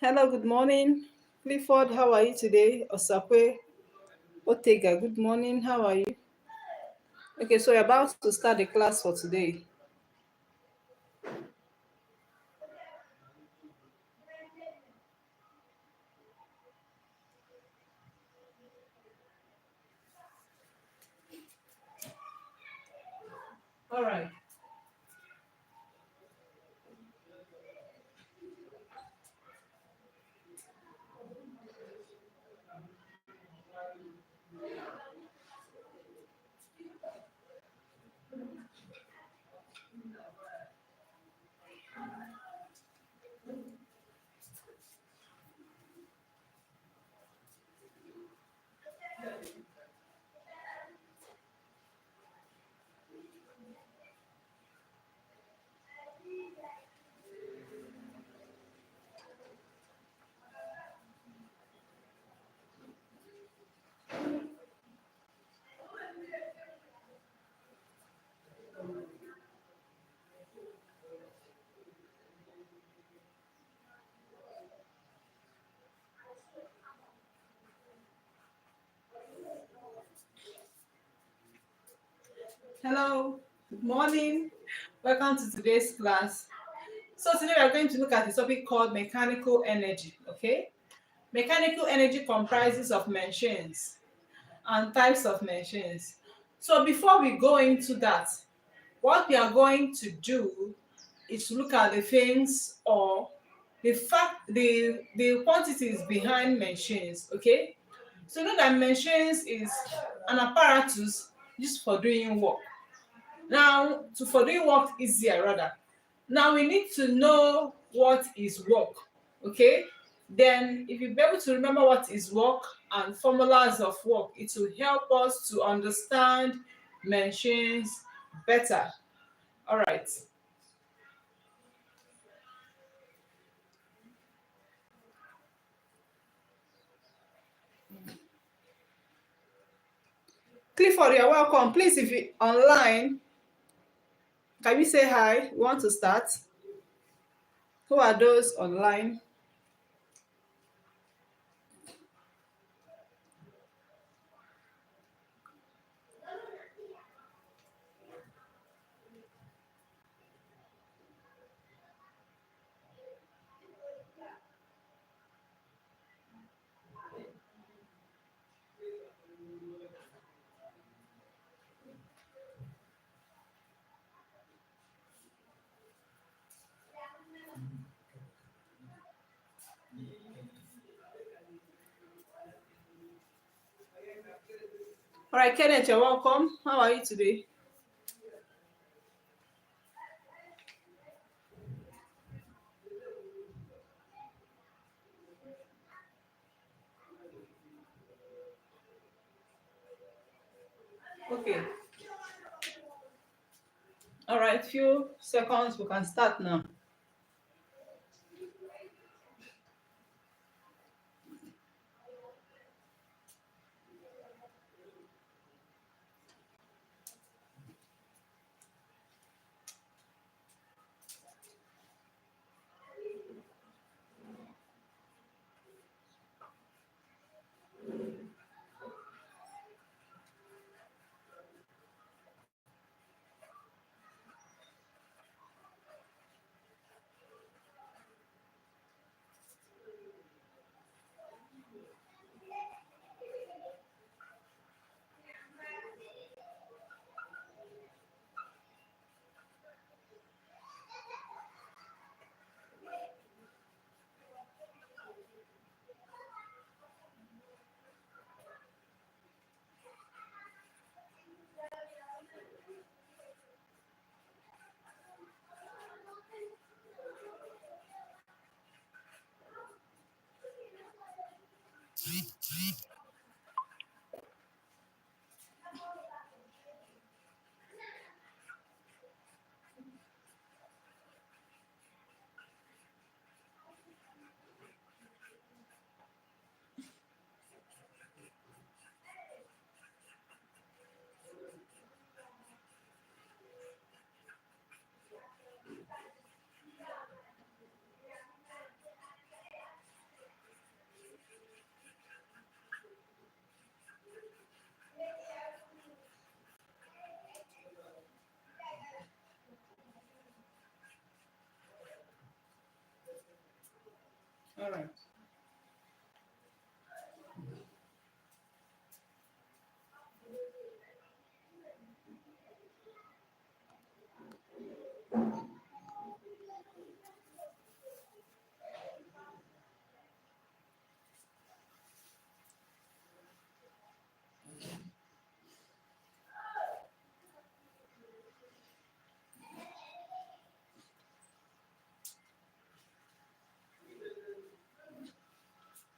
Hello, good morning. Clifford, how are you today? Osakwe, Otega, good morning. How are you? Okay, so we're about to start the class for today. All right. Hello, good morning. Welcome to today's class. So today we are going to look at the topic called mechanical energy. Okay, mechanical energy comprises of machines and types of machines. So before we go into that, what we are going to do is to look at the things or the quantities behind machines. Okay, so you know that machines is an apparatus used for doing work. Now, for doing work easier rather. Now we need to know what is work. Okay, then if you be able to remember what is work and formulas of work, it will help us to understand machines better. All right. Clifford, you're welcome. Please, if you're online, can you say hi? We want to start. Who are those online? All right, Kenneth, you're welcome. How are you today? Okay. All right, few seconds, we can start now.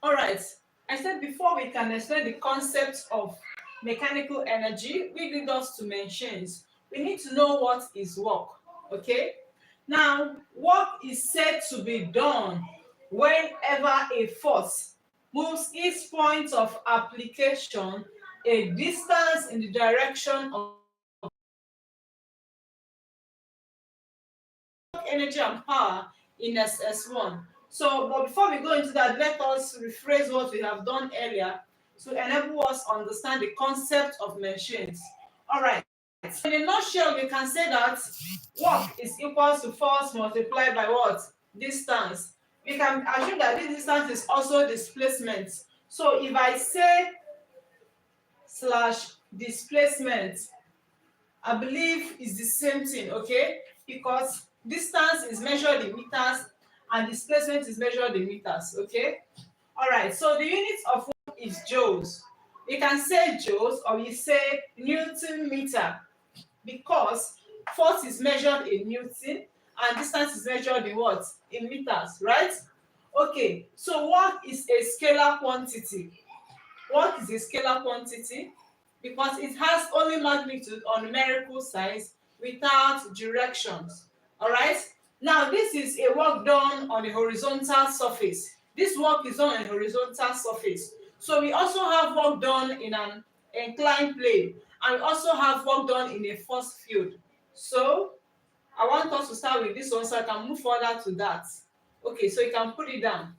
All right. I said before we can explain the concept of mechanical energy, we lead us to machines. We need to know what is work. Okay? Now, work is said to be done whenever a force moves its point of application a distance in the direction of energy and power in SS1. So, but before we go into that, let us rephrase what we have done earlier to enable us understand the concept of machines. All right. In a nutshell, we can say that work is equal to force multiplied by what? Distance. We can assume that this distance is also displacement. So if I say slash displacement, I believe is the same thing, okay? Because distance is measured in meters and displacement is measured in meters, okay? All right, so the unit of work is joules. We can say joules or we say Newton meter because force is measured in Newton and distance is measured in what? In meters, right? Okay, so work is a scalar quantity. What is a scalar quantity? Because it has only magnitude or numerical size without directions. All right. Now, this is a work done on a horizontal surface. This work is done on a horizontal surface. So we also have work done in an inclined plane, and we also have work done in a force field. So I want us to start with this one so I can move further to that. Okay, so you can put it down.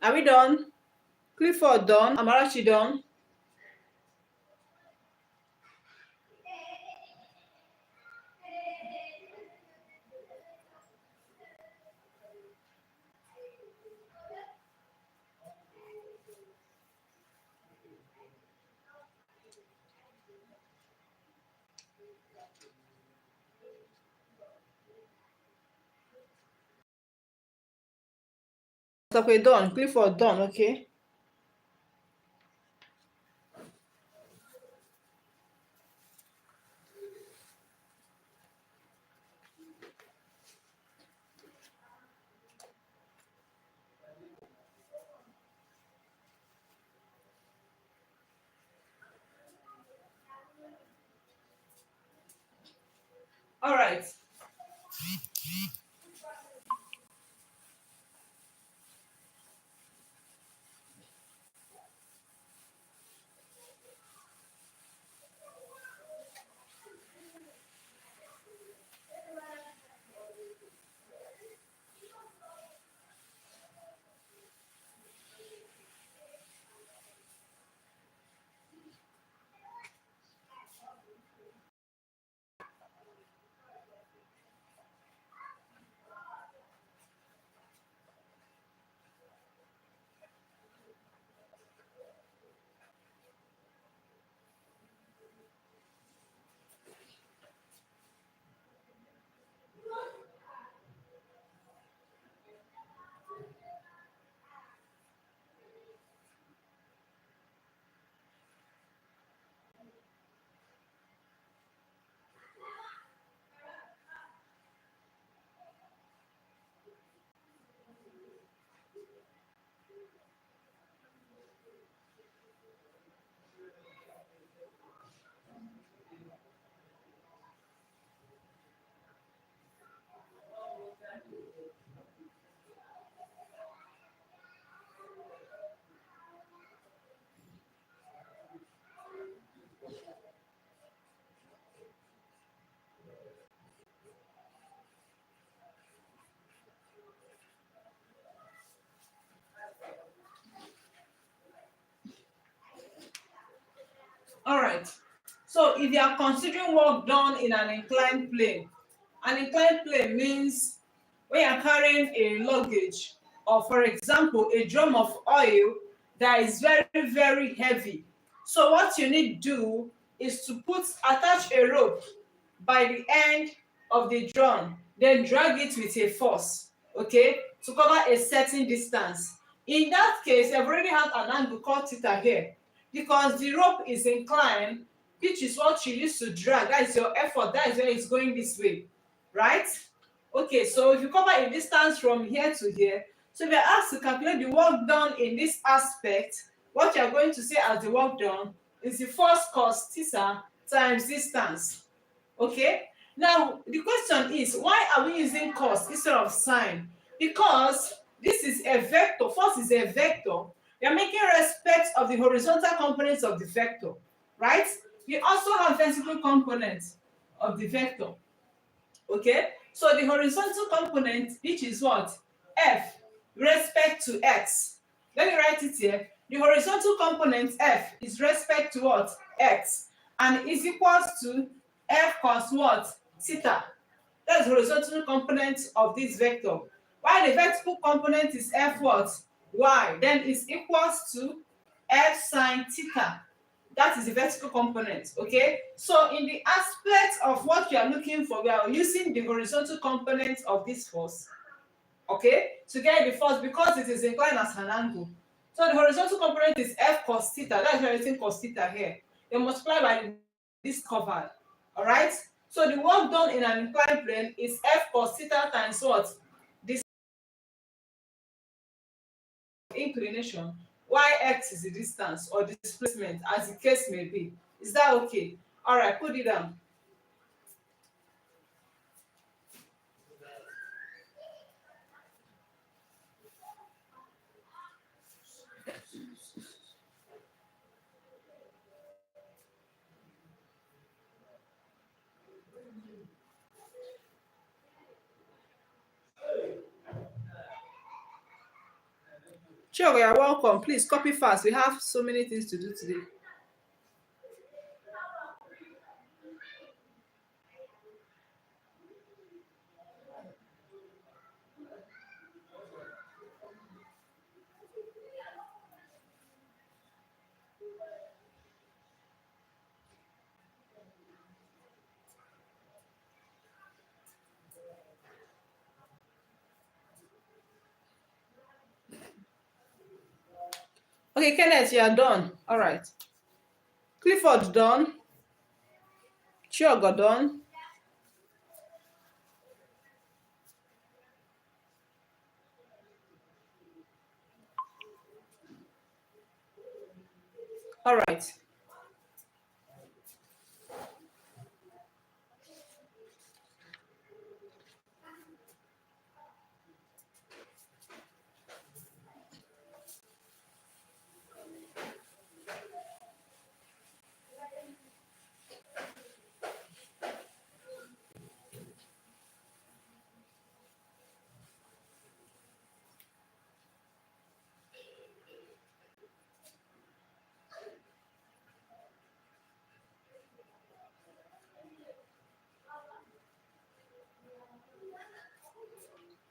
Are we done? Clifford done? Amarachi done? Okay, done. Clifford done. Okay. All right. right. So if you are considering work done in an inclined plane means when you are carrying a luggage, or for example a drum of oil that is very very heavy. So what you need to do is to attach a rope by the end of the drum, then drag it with a force, okay, to cover a certain distance. In that case, you've already had an angle called theta here, because the rope is inclined, which is what you use to drag. That is your effort, that is where it's going this way, right? Okay, so if you cover a distance from here to here, so if you're asked to calculate the work done in this aspect, what you're going to say as the work done is the force cos theta times distance. Okay, now the question is, why are we using cos instead of sine? Because this is a vector, force is a vector. We are making respect of the horizontal components of the vector, right? We also have vertical components of the vector. Okay, so the horizontal component, which is what? F respect to x. Let me write it here. The horizontal component F is respect to what? X, and is equals to F cos what? Theta. That's the horizontal component of this vector. While the vertical component is F what? Y. Then is equals to F sine theta. That is the vertical component. Okay, so in the aspect of what we are looking for, we are using the horizontal component of this force, okay, to get the force, because it is inclined as an angle. So the horizontal component is F cos theta. That's why I'm using cos theta here. Then multiply by this covered. All right, so the work done in an inclined plane is F cos theta times what? This inclination, y x is the distance or displacement, as the case may be. Is that okay? All right, put it down. Sure, you are welcome. Please copy fast. We have so many things to do today. Okay, Kenneth, you are done. All right. Clifford done. Chiogo done. All right.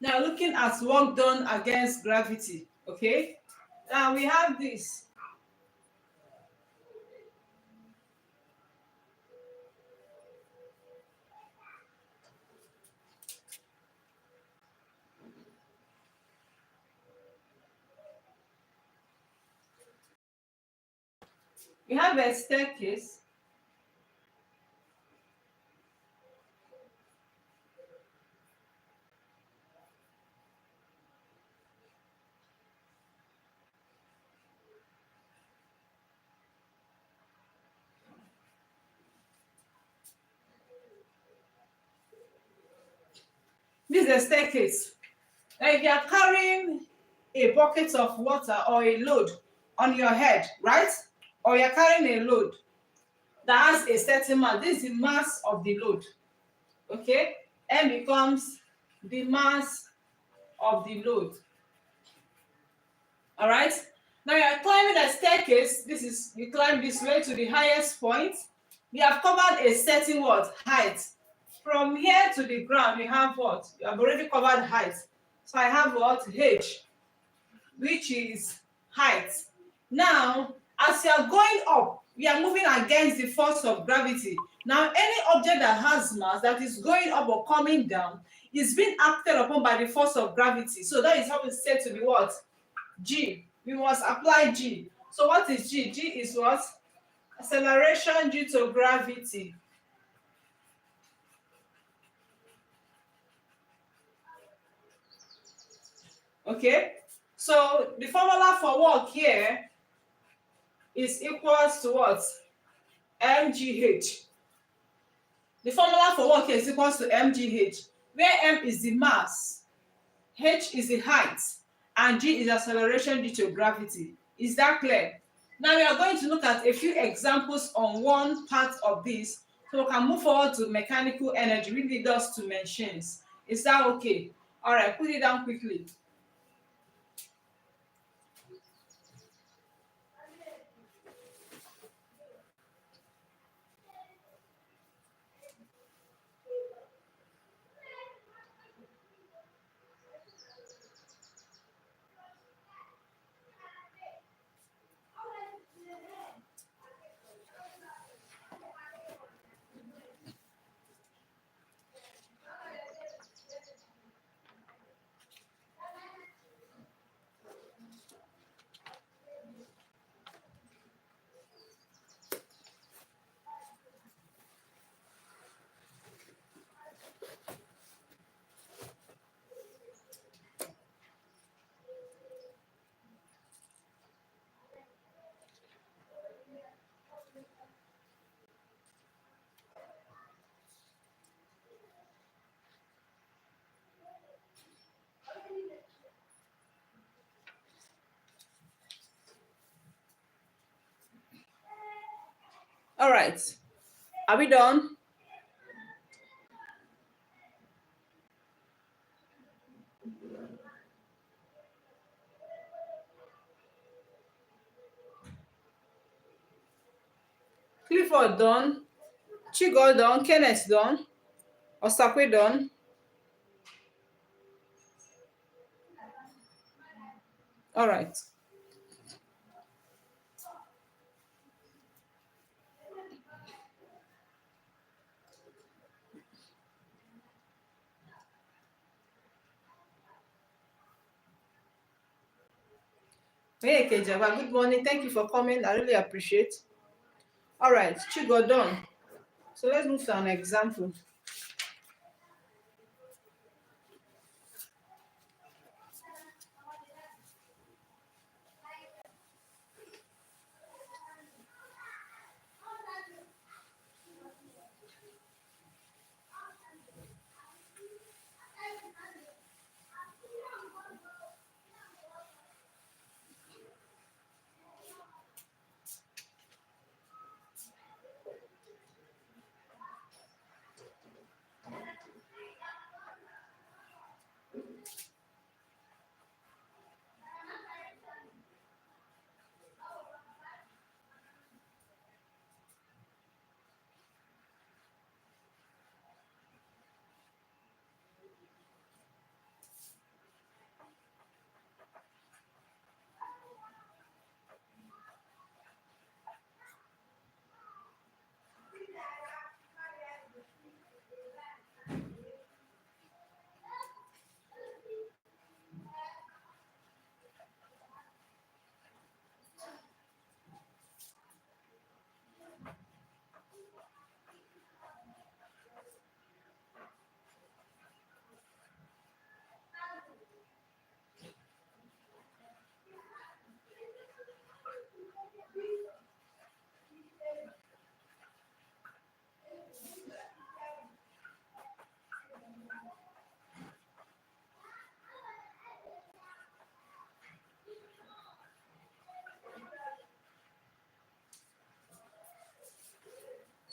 Now looking at work done against gravity. Okay. Now we have this. We have a staircase. This is a staircase. Now if you are carrying a bucket of water or a load on your head, right? Or you're carrying a load that has a certain mass. This is the mass of the load. Okay, M becomes the mass of the load. All right, Now you are climbing a staircase. This is, you climb this way to the highest point. You have covered a certain what? Height. From here to the ground, you have what? You have already covered height. So I have what? H, which is height. Now, as you are going up, you are moving against the force of gravity. Now, any object that has mass that is going up or coming down is being acted upon by the force of gravity. So that is how we say to be what? G. We must apply G. So what is G? G is what? Acceleration due to gravity. Okay? So the formula for work here is equals to what? mgh. The formula for work here is equals to mgh, where m is the mass, h is the height, and g is acceleration due to gravity. Is that clear? Now we are going to look at a few examples on one part of this, so we can move forward to mechanical energy, which leads us to machines. Is that okay? All right, put it down quickly. All right, are we done? Clifford done, Chigo done, Kenneth done, Osakwe done. All right. Hey Kejaba, good morning. Thank you for coming. I really appreciate. All right, Chigo done. So let's move to an example.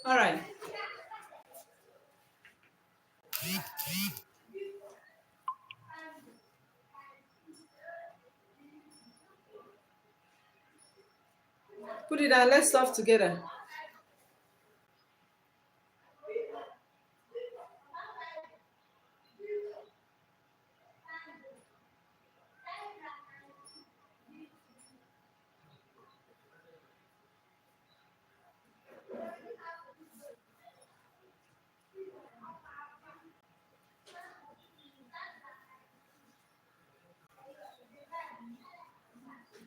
All right. Put it down. Let's solve together.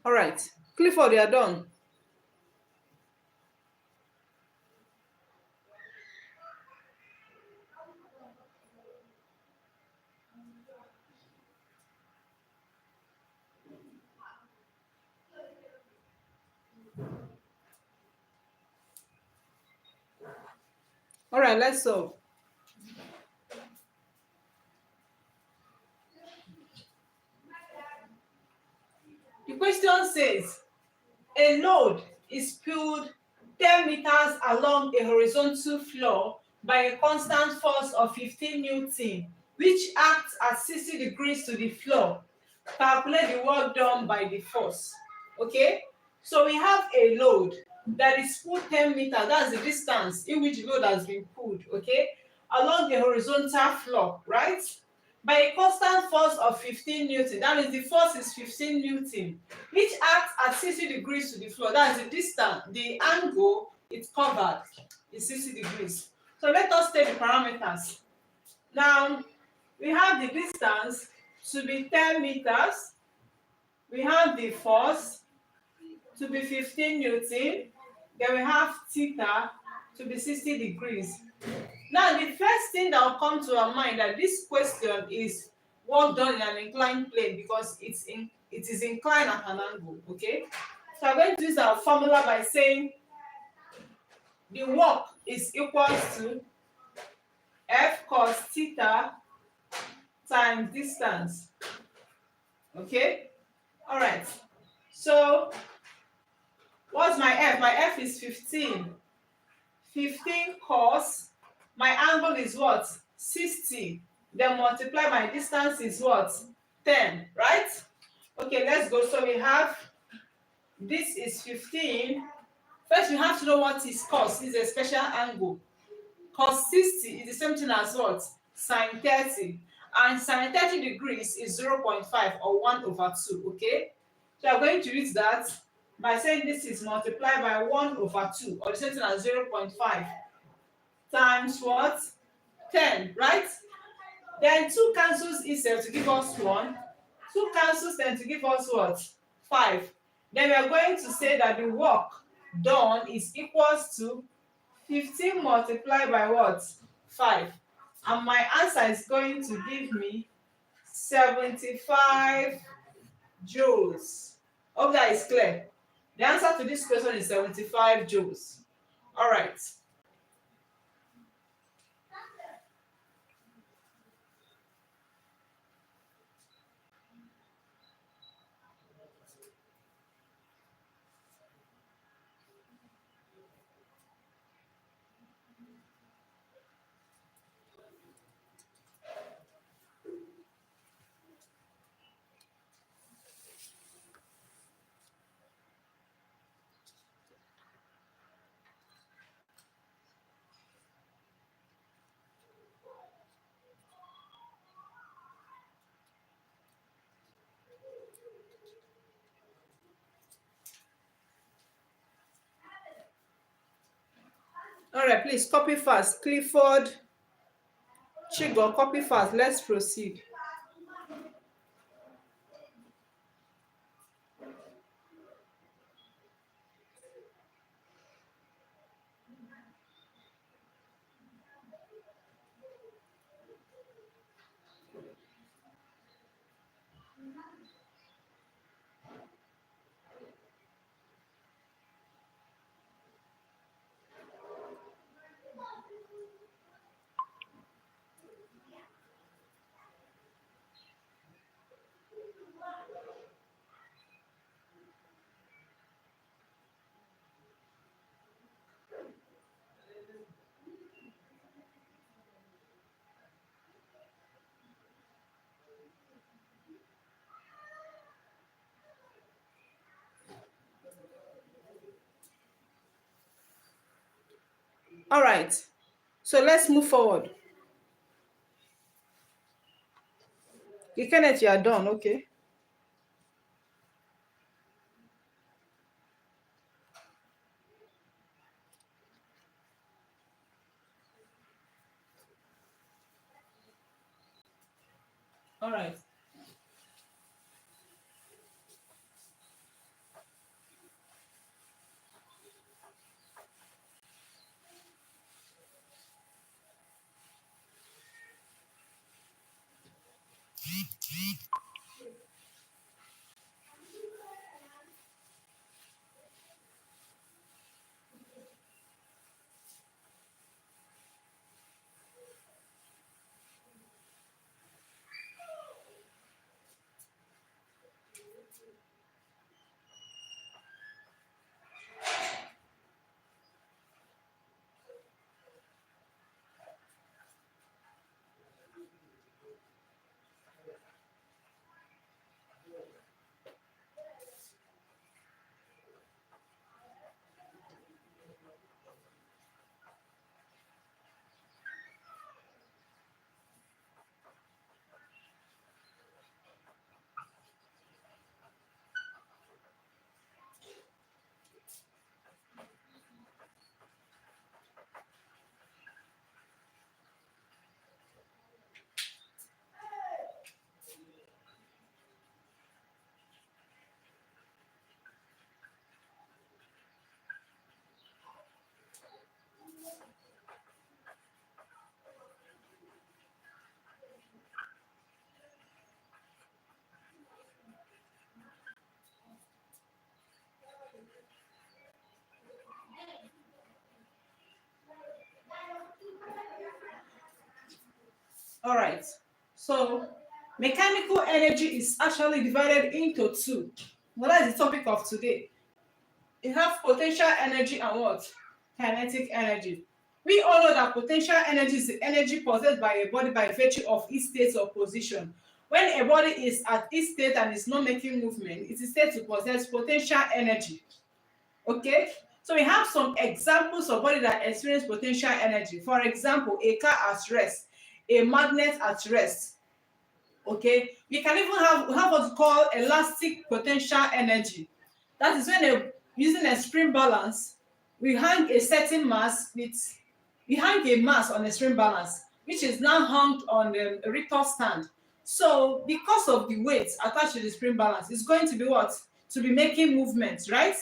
All right. Clifford, you are done. All right, let's solve. The question says a load is pulled 10 meters along a horizontal floor by a constant force of 15 Newton, which acts at 60 degrees to the floor. Calculate the work done by the force. Okay, so we have a load that is pulled 10 meters, that's the distance in which the load has been pulled, okay, along the horizontal floor, right? By a constant force of 15 Newton, that means the force is 15 Newton, which acts at 60 degrees to the floor. That's the distance, the angle it's covered is 60 degrees. So let us take the parameters. Now, we have the distance to be 10 meters. We have the force to be 15 Newton. Then we have theta to be 60 degrees. Now, the first thing that will come to our mind that this question is work done in an inclined plane because it is inclined at an angle, okay? So I'm going to use our formula by saying the work is equals to F cos theta times distance, okay? All right. So what's my F? My F is 15. 15 cos, my angle is what? 60. Then multiply my distance is what? 10, right? Okay, let's go. So we have, this is 15. First, we have to know what is cos. It's a special angle. Cos 60 is the same thing as what? Sin 30. And sin 30 degrees is 0.5 or 1 over 2, okay? So I'm going to use that by saying this is multiplied by 1 over 2, or the same thing as 0.5 times what? 10, right? Then 2 cancels itself to give us 1. 2 cancels then to give us what? 5. Then we are going to say that the work done is equals to 15 multiplied by what? 5. And my answer is going to give me 75 joules. Hope that is clear. The answer to this question is 75 joules. All right. All right, please copy fast. Clifford, Chigo, copy fast. Let's proceed. All right. So let's move forward. Kenneth, you are done. Okay. All right. All right. So mechanical energy is actually divided into two. Well, that is the topic of today. You have potential energy and what? Kinetic energy. We all know that potential energy is the energy possessed by a body by virtue of its state or position. When a body is at its state and is not making movement, it is said to possess potential energy. Okay? So we have some examples of body that experience potential energy. For example, a car at rest, a magnet at rest. Okay? We can even have what we call elastic potential energy. That is when using a spring balance, we hang a certain mass we hang a mass on a spring balance, which is now hung on a Richter stand. So because of the weight attached to the spring balance, it's going to be what? To be making movements, right?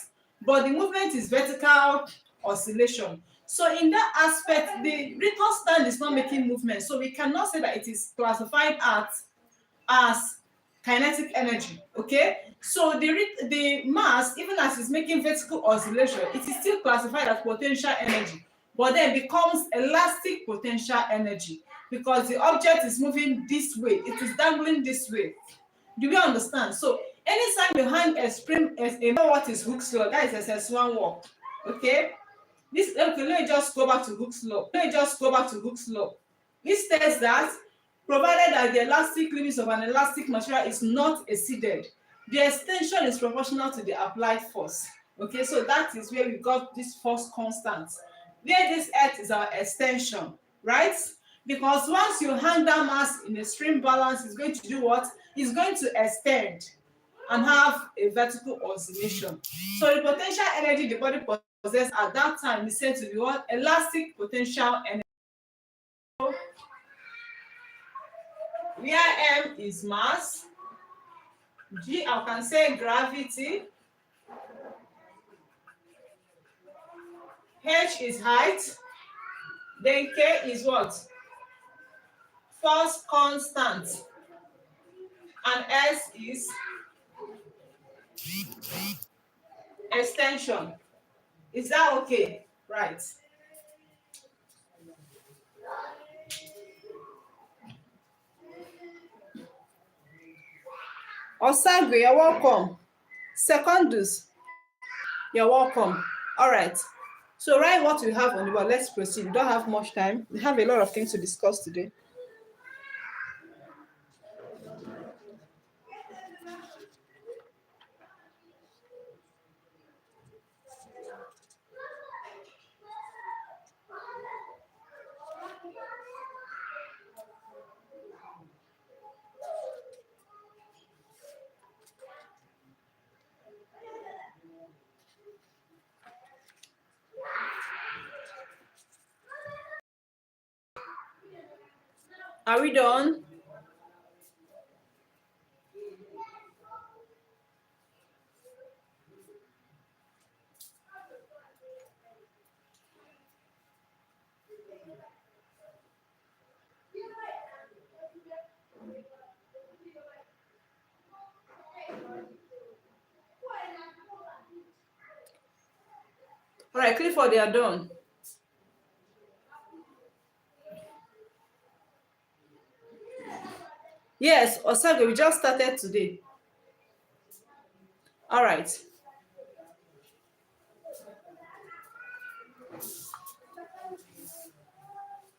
But the movement is vertical oscillation. So in that aspect, the Richter stand is not making movement. So we cannot say that it is classified as kinetic energy. Okay, so the mass, even as it's making vertical oscillation, it is still classified as potential energy, but then becomes elastic potential energy because the object is moving this way, it is dangling this way. Do we understand? So anytime you hang a spring, as a what is Hooke's law, that is SS1 work. Okay, this, okay, let me just go back to Hooke's law. It states that provided that the elastic limits of an elastic material is not exceeded, the extension is proportional to the applied force. Okay, so that is where we got this force constant. Where this earth is our extension, right? Because once you hang that mass in a string balance, it's going to do what? It's going to extend and have a vertical oscillation. So the potential energy the body possesses at that time is said to be what? Elastic potential energy. Where M is mass, G, I can say gravity, H is height, then K is what? Force constant, and S is extension. Is that okay? Right. Osagwe, you're welcome. Secondus, you're welcome. All right. So write what we have on the board. Let's proceed. We don't have much time. We have a lot of things to discuss today. Are we done? All right, Clifford, they are done. Yes, Osago, we just started today. All right.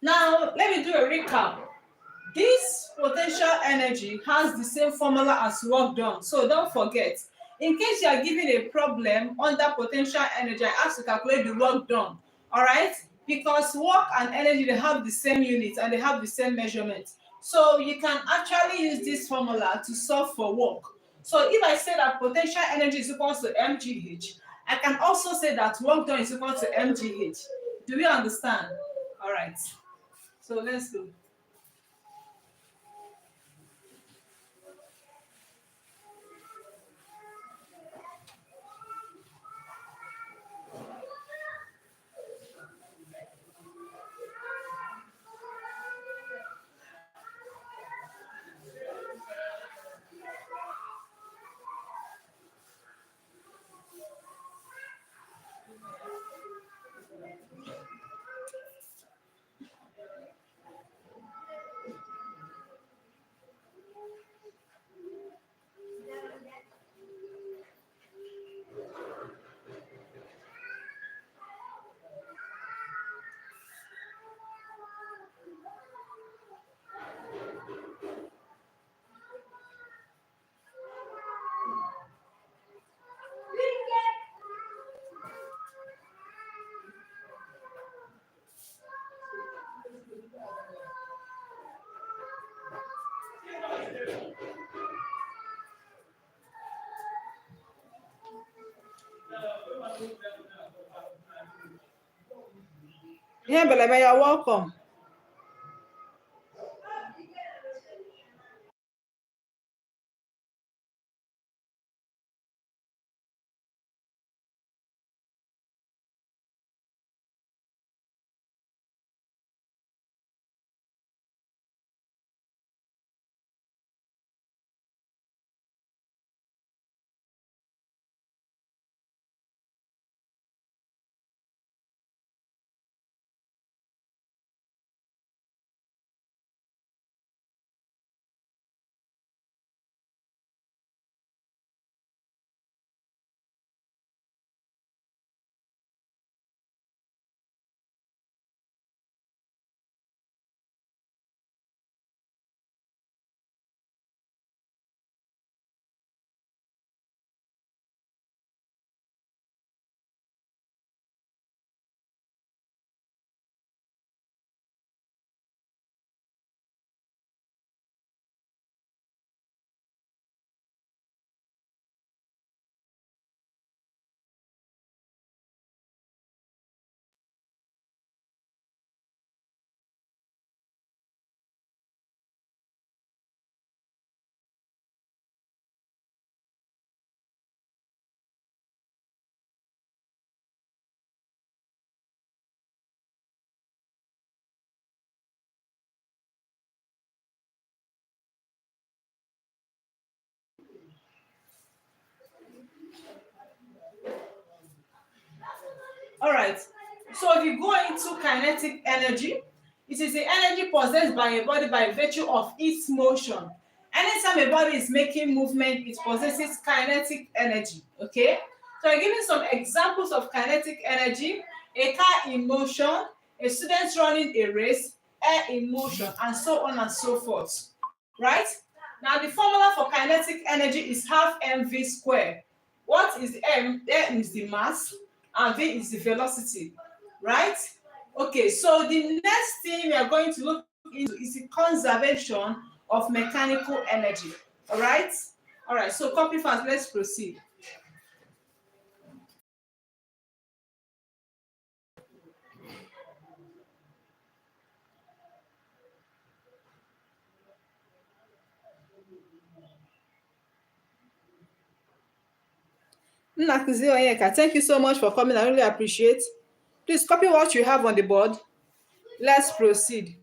Now, let me do a recap. This potential energy has the same formula as work done. So don't forget. In case you are given a problem under potential energy, I ask to calculate the work done. All right? Because work and energy, they have the same unit and they have the same measurement. So you can actually use this formula to solve for work. So if I say that potential energy is equal to mgh, I can also say that work done is equal to mgh. Do we understand? All right. So let's go. Yeah, but you're welcome. All right. So if you go into kinetic energy, it is the energy possessed by a body by virtue of its motion. Anytime a body is making movement, it possesses kinetic energy. Okay. So I'm giving some examples of kinetic energy: a car in motion, a student running a race, air in motion, and so on and so forth. Right? Now the formula for kinetic energy is half mv squared. What is m? M is the mass and v is the velocity, right? Okay, so the next thing we are going to look into is the conservation of mechanical energy. All right? All right, so copy fast, let's proceed. Nnakuzi Onyeka, thank you so much for coming. I really appreciate. Please copy what you have on the board. Let's proceed.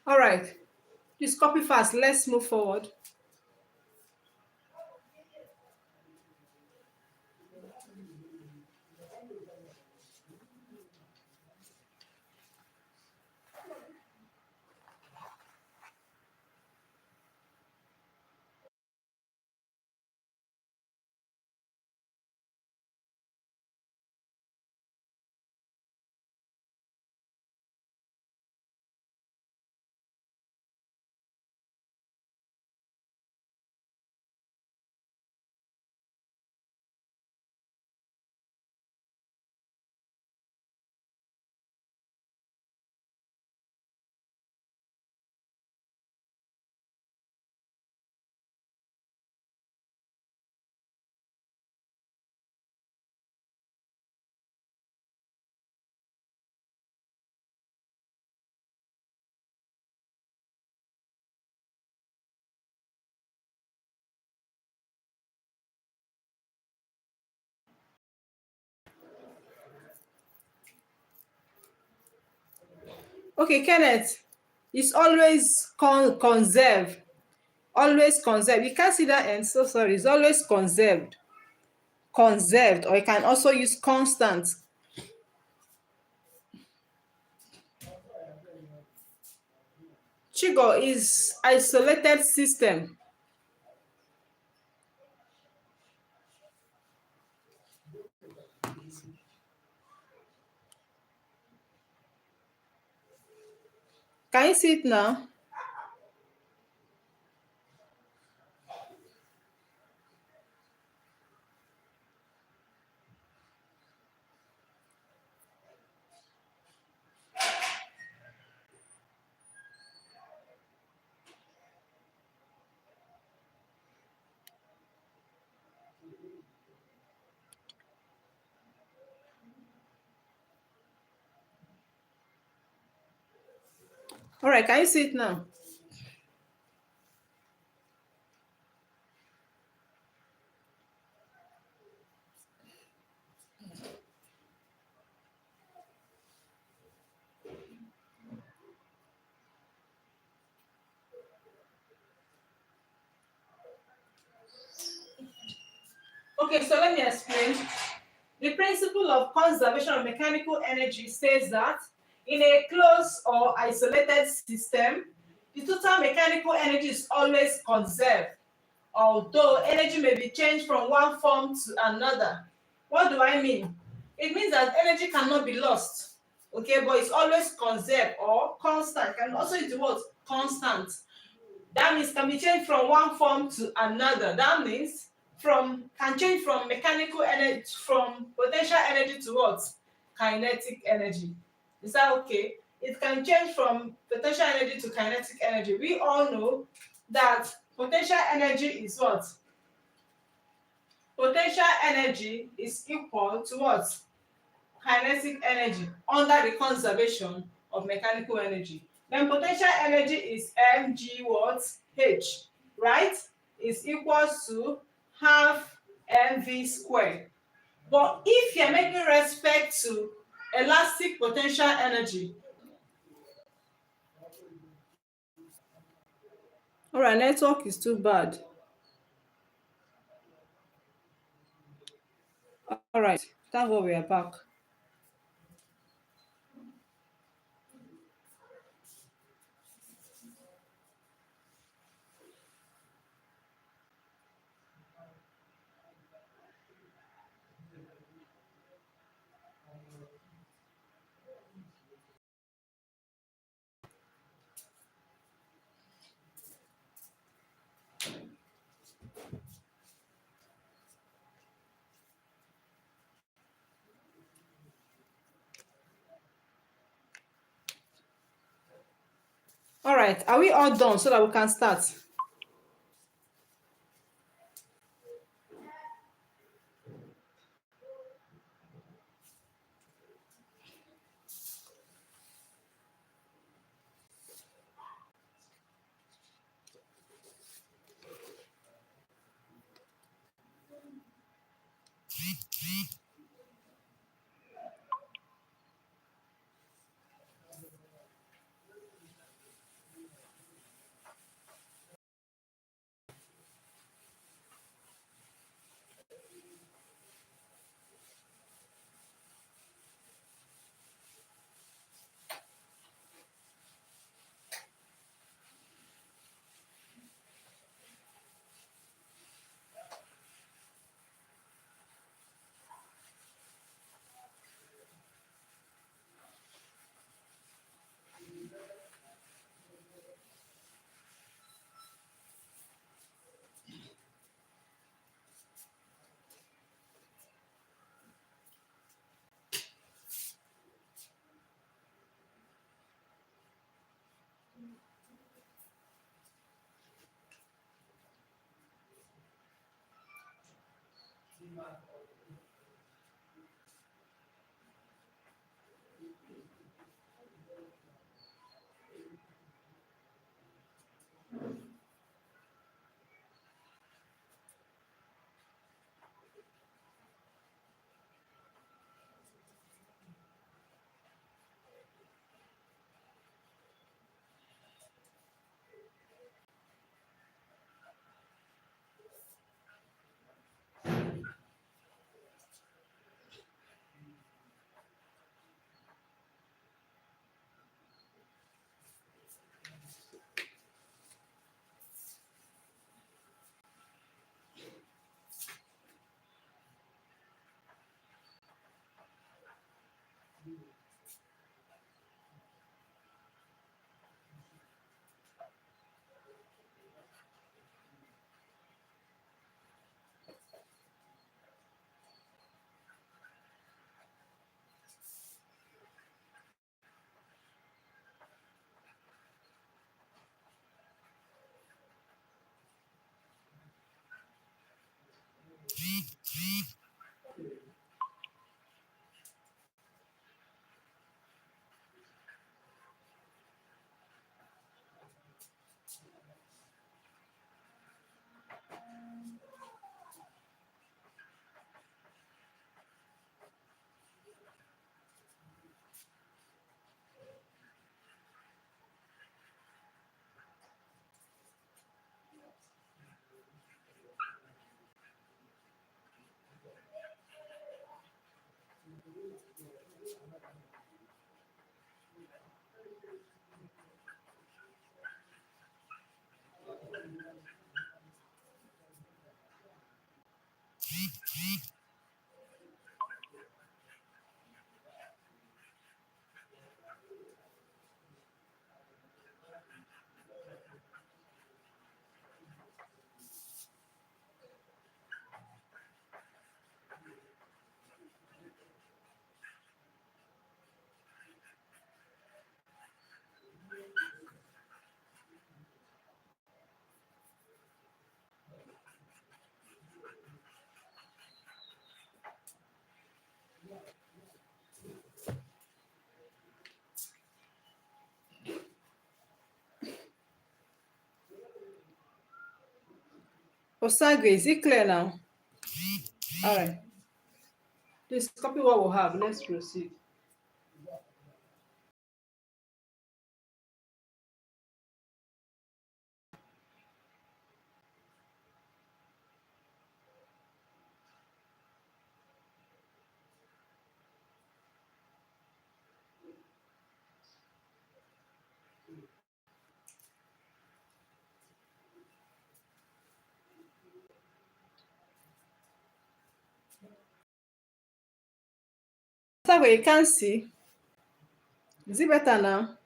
All right. Please copy fast. Let's move forward. Okay, Kenneth, it's always conserve. Always conserve. You can't see that end. So sorry. It's always conserved. Conserved. Or you can also use constant. Chigo is isolated system. Can you see it now? All right, can you see it now? Okay, so let me explain. The principle of conservation of mechanical energy says that in a closed or isolated system, the total mechanical energy is always conserved, although energy may be changed from one form to another. What do I mean? It means that energy cannot be lost, okay, but it's always conserved or constant. Can also use the word constant. That means can be changed from one form to another. That means from can change from mechanical energy, from potential energy to what? Kinetic energy. Is that okay? It can change from potential energy to kinetic energy. We all know that potential energy is what? Potential energy is equal to what? Kinetic energy under the conservation of mechanical energy. Then potential energy is mg what? H, right? Is equals to half mv squared. But if you're making respect to elastic potential energy. All right, network is too bad. All right, thank God we are back. All right, are we all done so that we can start? Osage, is it clear now? All right. Please copy what we have. Let's proceed. Osage, you can't see. Is it better now?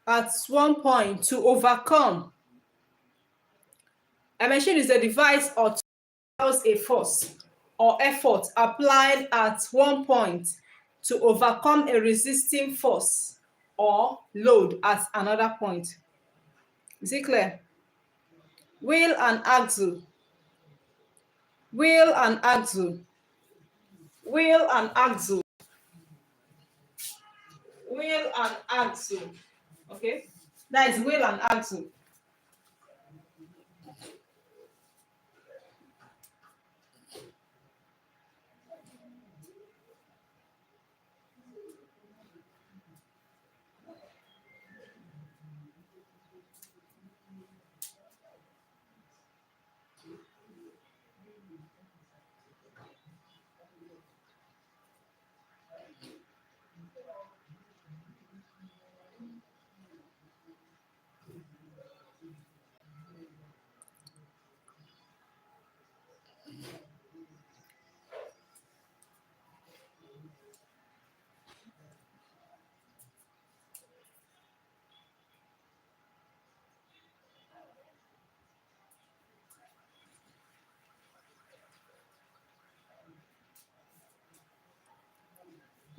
At one point, to overcome, a machine is a device or allows a force or effort applied at one point to overcome a resisting force or load at another point. Is it clear? Wheel and axle. Wheel and axle. Wheel and axle. Wheel and axle. Okay? That is wheel and axle.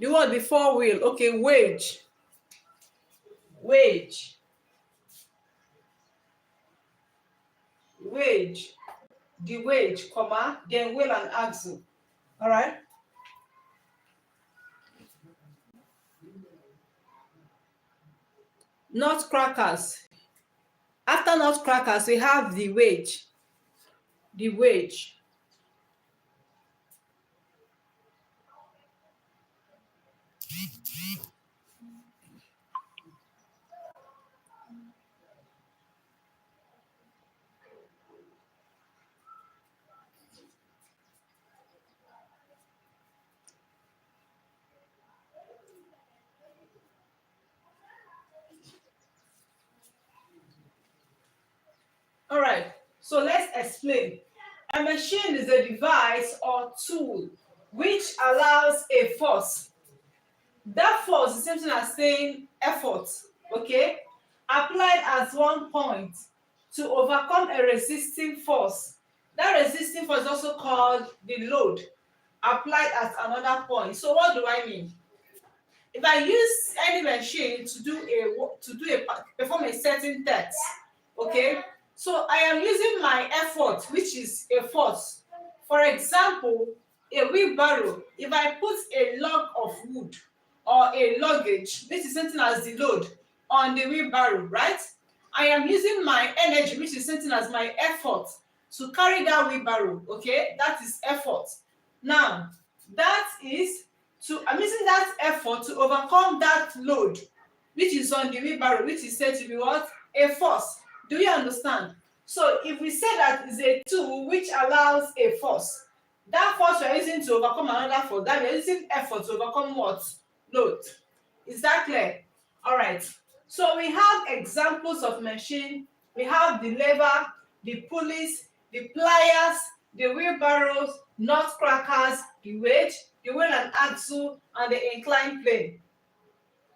The word before wheel. Okay, wage. Wage. Wage. The wage, comma, then wheel and axle. All right? Nutcrackers. After nutcrackers, we have the wage. The wage. All right, so let's explain. A machine is a device or tool which allows a force. That force is the same thing as saying effort, okay? Applied at one point to overcome a resisting force. That resisting force is also called the load applied at another point. So what do I mean? If I use any machine to do perform a certain task, okay, so I am using my effort, which is a force. For example, a wheelbarrow, if I put a log of wood or a luggage, which is something as the load, on the wheelbarrow, right, I am using my energy, which is something as my effort, to carry that wheelbarrow. Okay, that is effort. Now that is I'm using that effort to overcome that load which is on the wheelbarrow, which is said to be what? A force. Do you understand? So if we say that is a tool which allows a force, that force we are using to overcome another force, that we are using effort to overcome what? Load. Is that clear? All right. So we have examples of machine. We have the lever, the pulleys, the pliers, the wheelbarrows, nut crackers, the wedge, the wheel and axle, and the inclined plane.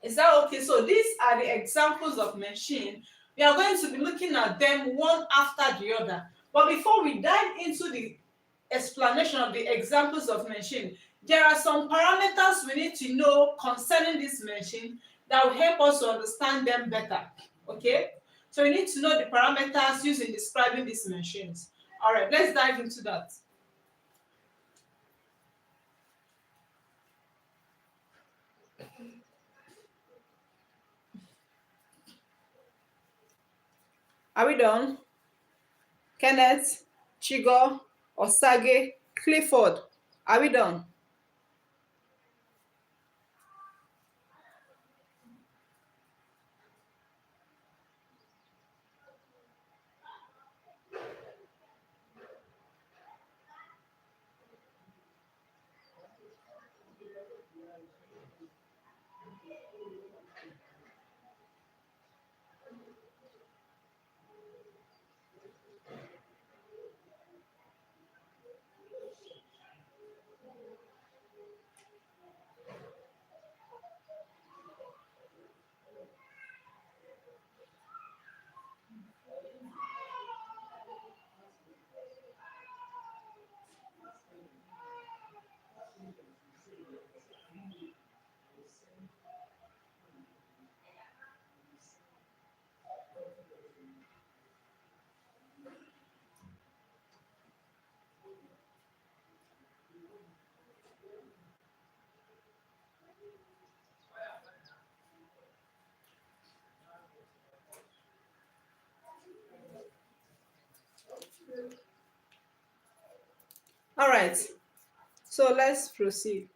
Is that okay? So these are the examples of machine. We are going to be looking at them one after the other. But before we dive into the explanation of the examples of machine, there are some parameters we need to know concerning this machine that will help us to understand them better. Okay? So we need to know the parameters used in describing these machines. All right, let's dive into that. Are we done? Kenneth, Chigo, Osage, Clifford. Are we done? All right, so let's proceed.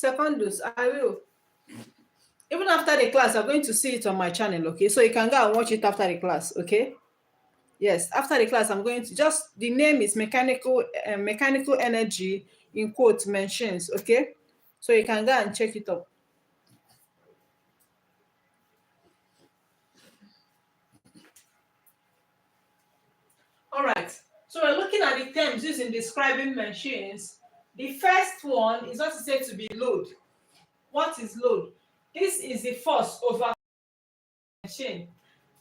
Secondus, I will. Even after the class, I'm going to see it on my channel, okay? So you can go and watch it after the class, okay? Yes, after the class, I'm going to just, the name is mechanical energy in quote mentions, okay? So you can go and check it up. All right, so we're looking at the terms used in describing machines. The first one is what is said to be load. What is load? This is the force over machine.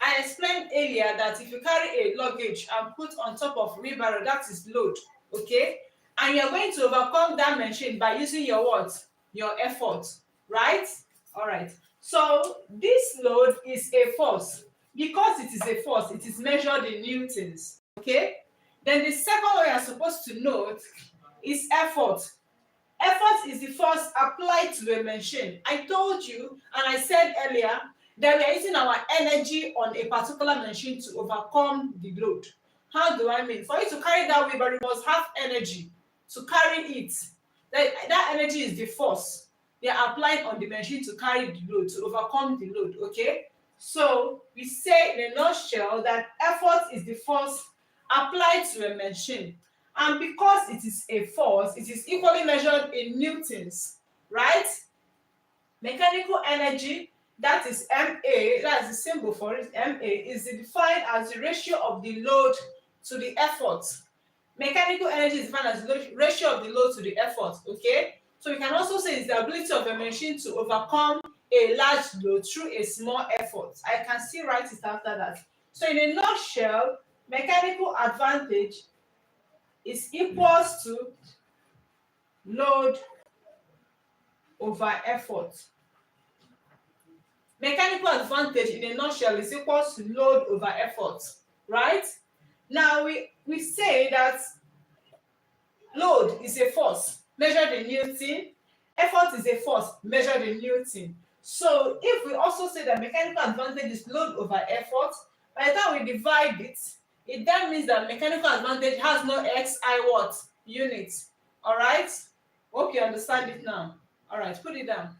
I explained earlier that if you carry a luggage and put on top of wheelbarrow, that is load, okay? And you're going to overcome that machine by using your what? Your effort, right? All right. So this load is a force. Because it is a force, it is measured in newtons, okay? Then the second one you're supposed to note is effort. Effort is the force applied to a machine. I told you and I said earlier that we are using our energy on a particular machine to overcome the load. How do I mean? For you to carry that wheelbarrow, you must have energy to carry it. That energy is the force they are applying on the machine to carry the load, to overcome the load, okay? So we say in a nutshell that effort is the force applied to a machine, and because it is a force, it is equally measured in newtons, right? Mechanical energy, that is ma, that's the symbol for it, ma, is defined as the ratio of the load to the effort. Mechanical energy is defined as the ratio of the load to the effort, okay? So we can also say it's the ability of a machine to overcome a large load through a small effort. I can still write it after that. So in a nutshell, mechanical advantage is equals to load over effort. Mechanical advantage in a nutshell is equals to load over effort, right? Now we say that load is a force measured in newton, effort is a force measured in newton. So if we also say that mechanical advantage is load over effort, by the time we divide it, it then means that mechanical advantage has no SI what? Unit. All right? Hope you understand it now. All right, put it down.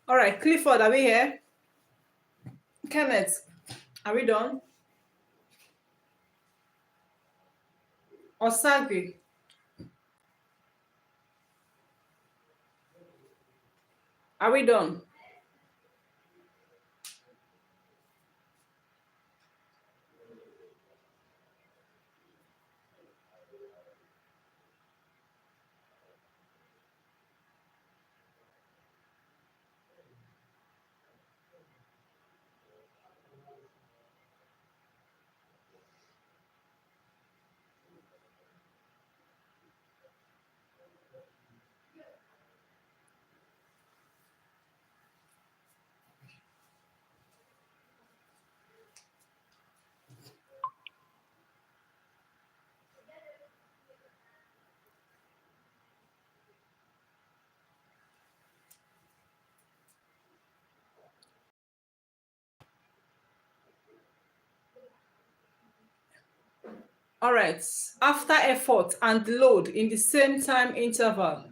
All right, Clifford, are we here? Kenneth, are we done? Osagwi, are we done? All right, after effort and load in the same time interval,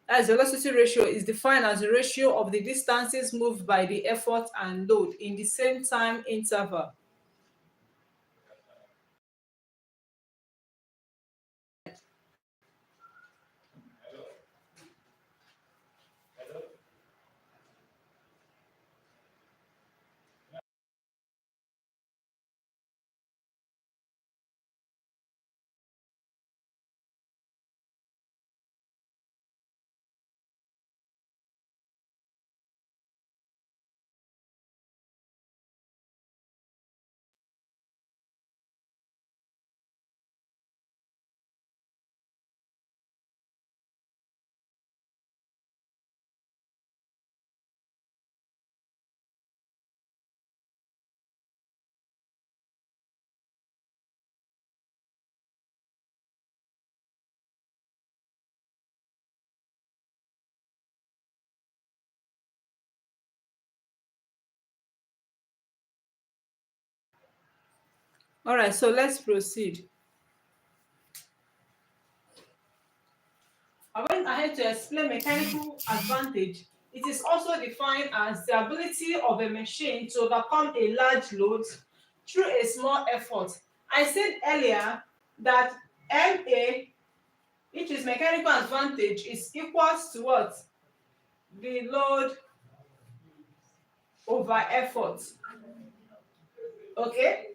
as velocity ratio is defined as the ratio of the distances moved by the effort and load in the same time interval. All right, so let's proceed. I went ahead to explain mechanical advantage. It is also defined as the ability of a machine to overcome a large load through a small effort. I said earlier that MA, which is mechanical advantage, is equals to what? The load over effort. Okay?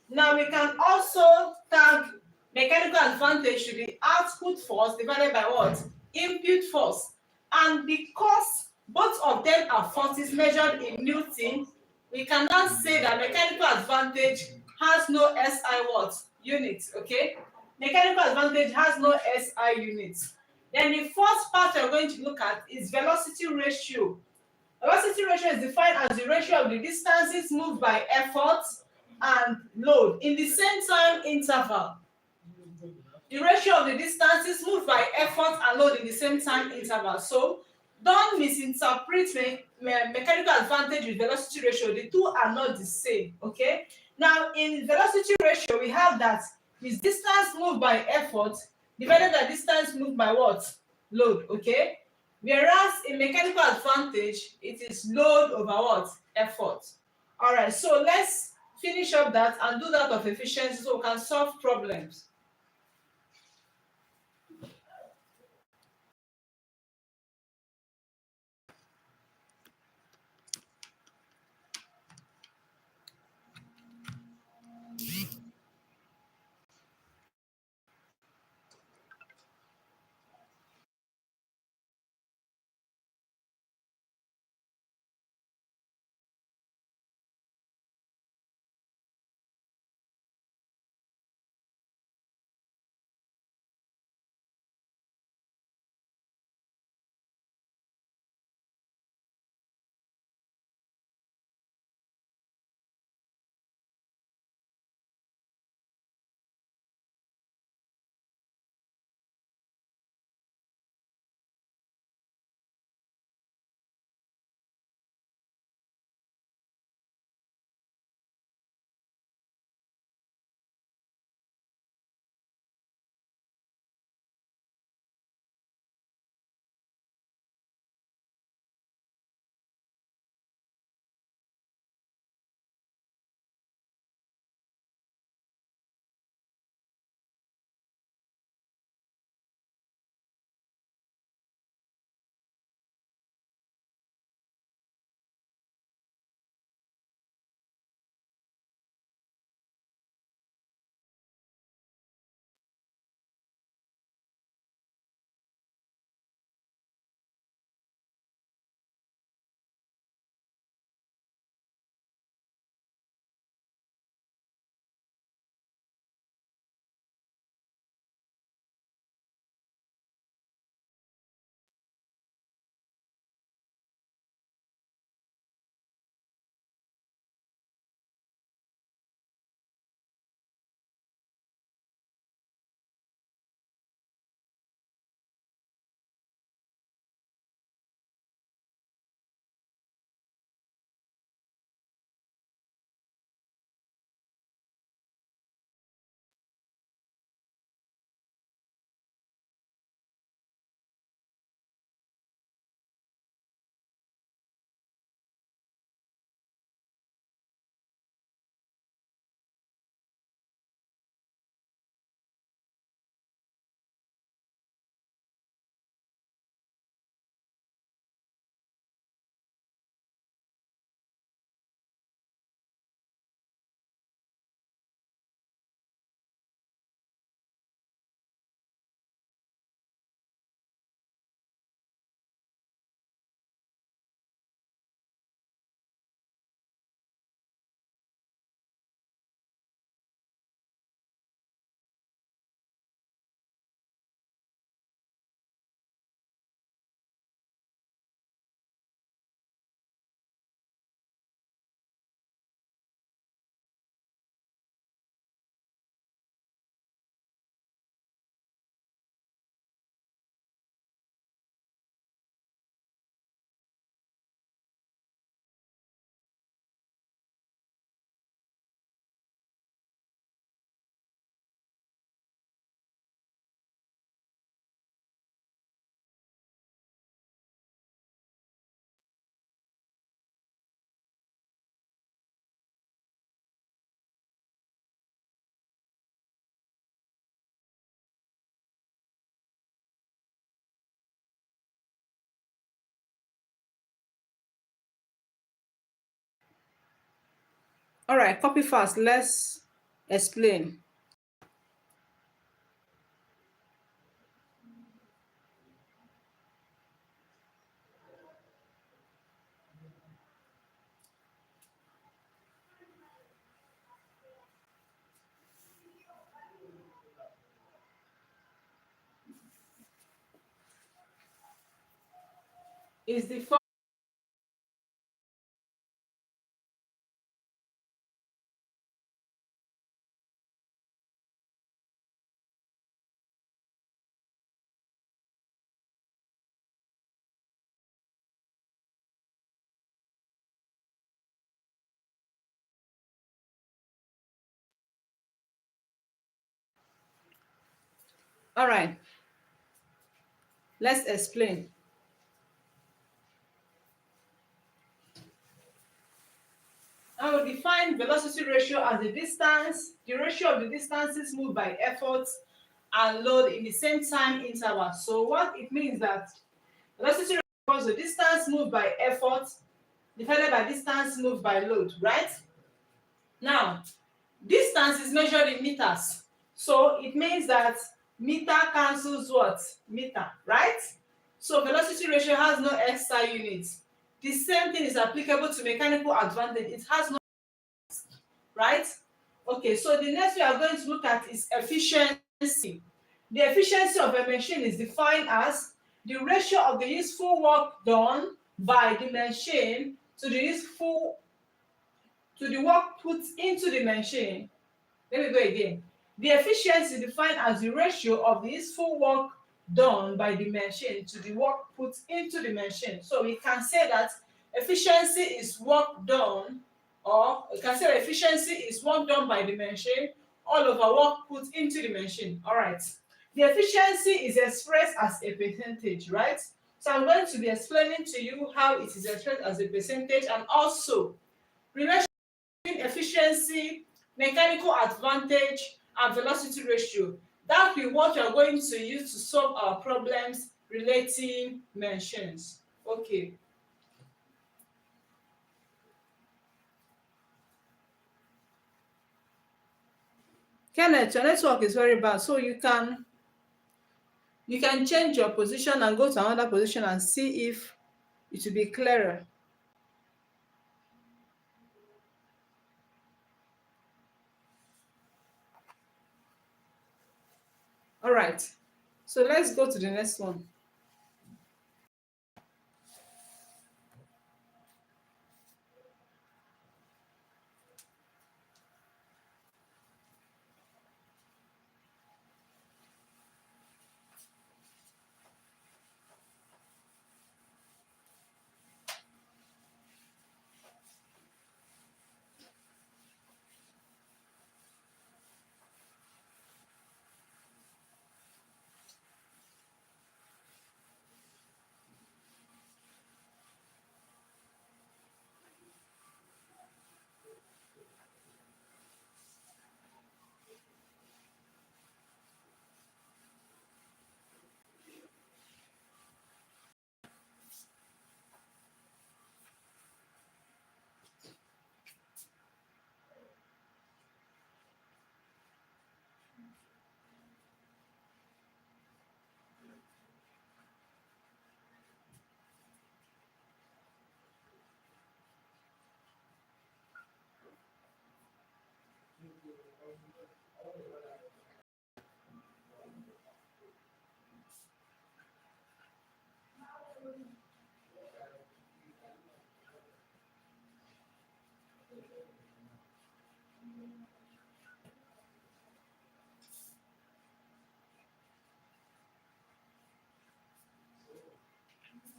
Now we can also tag mechanical advantage to the output force divided by what? Input force. And because both of them are forces measured in Newton, we can now say that mechanical advantage has no SI what? Units, okay? Mechanical advantage has no SI units. Then the first part we're going to look at is velocity ratio. Velocity ratio is defined as the ratio of the distances moved by effort and load in the same time interval. The ratio of the distances moved by effort and load in the same time interval. So don't misinterpret mechanical advantage with velocity ratio. The two are not the same. Okay. Now in velocity ratio, we have that is distance moved by effort divided by distance moved by what? Load. Okay. Whereas in mechanical advantage, it is load over what? Effort. All right. So let's finish up that and do that of efficiency so we can solve problems. All right, copy fast. Let's explain. Is the first. All right, let's explain. I will define velocity ratio as the ratio of the distances moved by effort and load in the same time interval. So what it means that velocity ratio equals the distance moved by effort divided by distance moved by load, right? Now, distance is measured in meters. So it means that meter cancels what? Meter, right? So velocity ratio has no extra units. The same thing is applicable to mechanical advantage. It has no, right? Okay, so the next we are going to look at is efficiency. The efficiency of a machine is defined as the ratio of the useful work done by the machine to the work put into the machine. Let me go again. The efficiency defined as the ratio of the useful work done by the machine to the work put into the machine. So we can say that efficiency is work done, or we can say efficiency is work done by the machine all over work put into the machine. All right. The efficiency is expressed as a percentage, right? So I'm going to be explaining to you how it is expressed as a percentage, and also relation efficiency, mechanical advantage, and velocity ratio. That will be what you are going to use to solve our problems relating machines. Okay. Kenneth, your network is very bad, so you can change your position and go to another position and see if it will be clearer. All right. So let's go to the next one.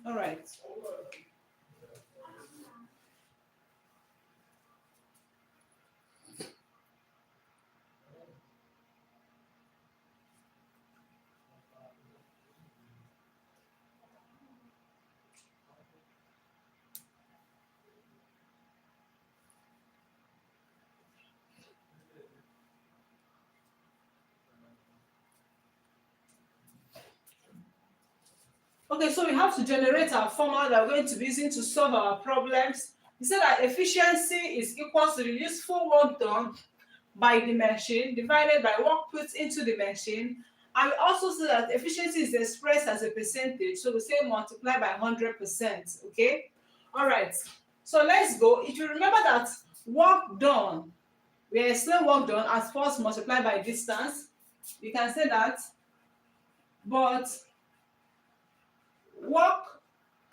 All right. Okay, so we have to generate our formula that we're going to be using to solve our problems You say that efficiency is equal to the useful work done by the machine divided by work put into the machine. And we also say that efficiency is expressed as a percentage, so we say multiply by 100%. Okay, all right, so let's go. If you remember that work done, we explain work done as force multiplied by distance. You can say that, but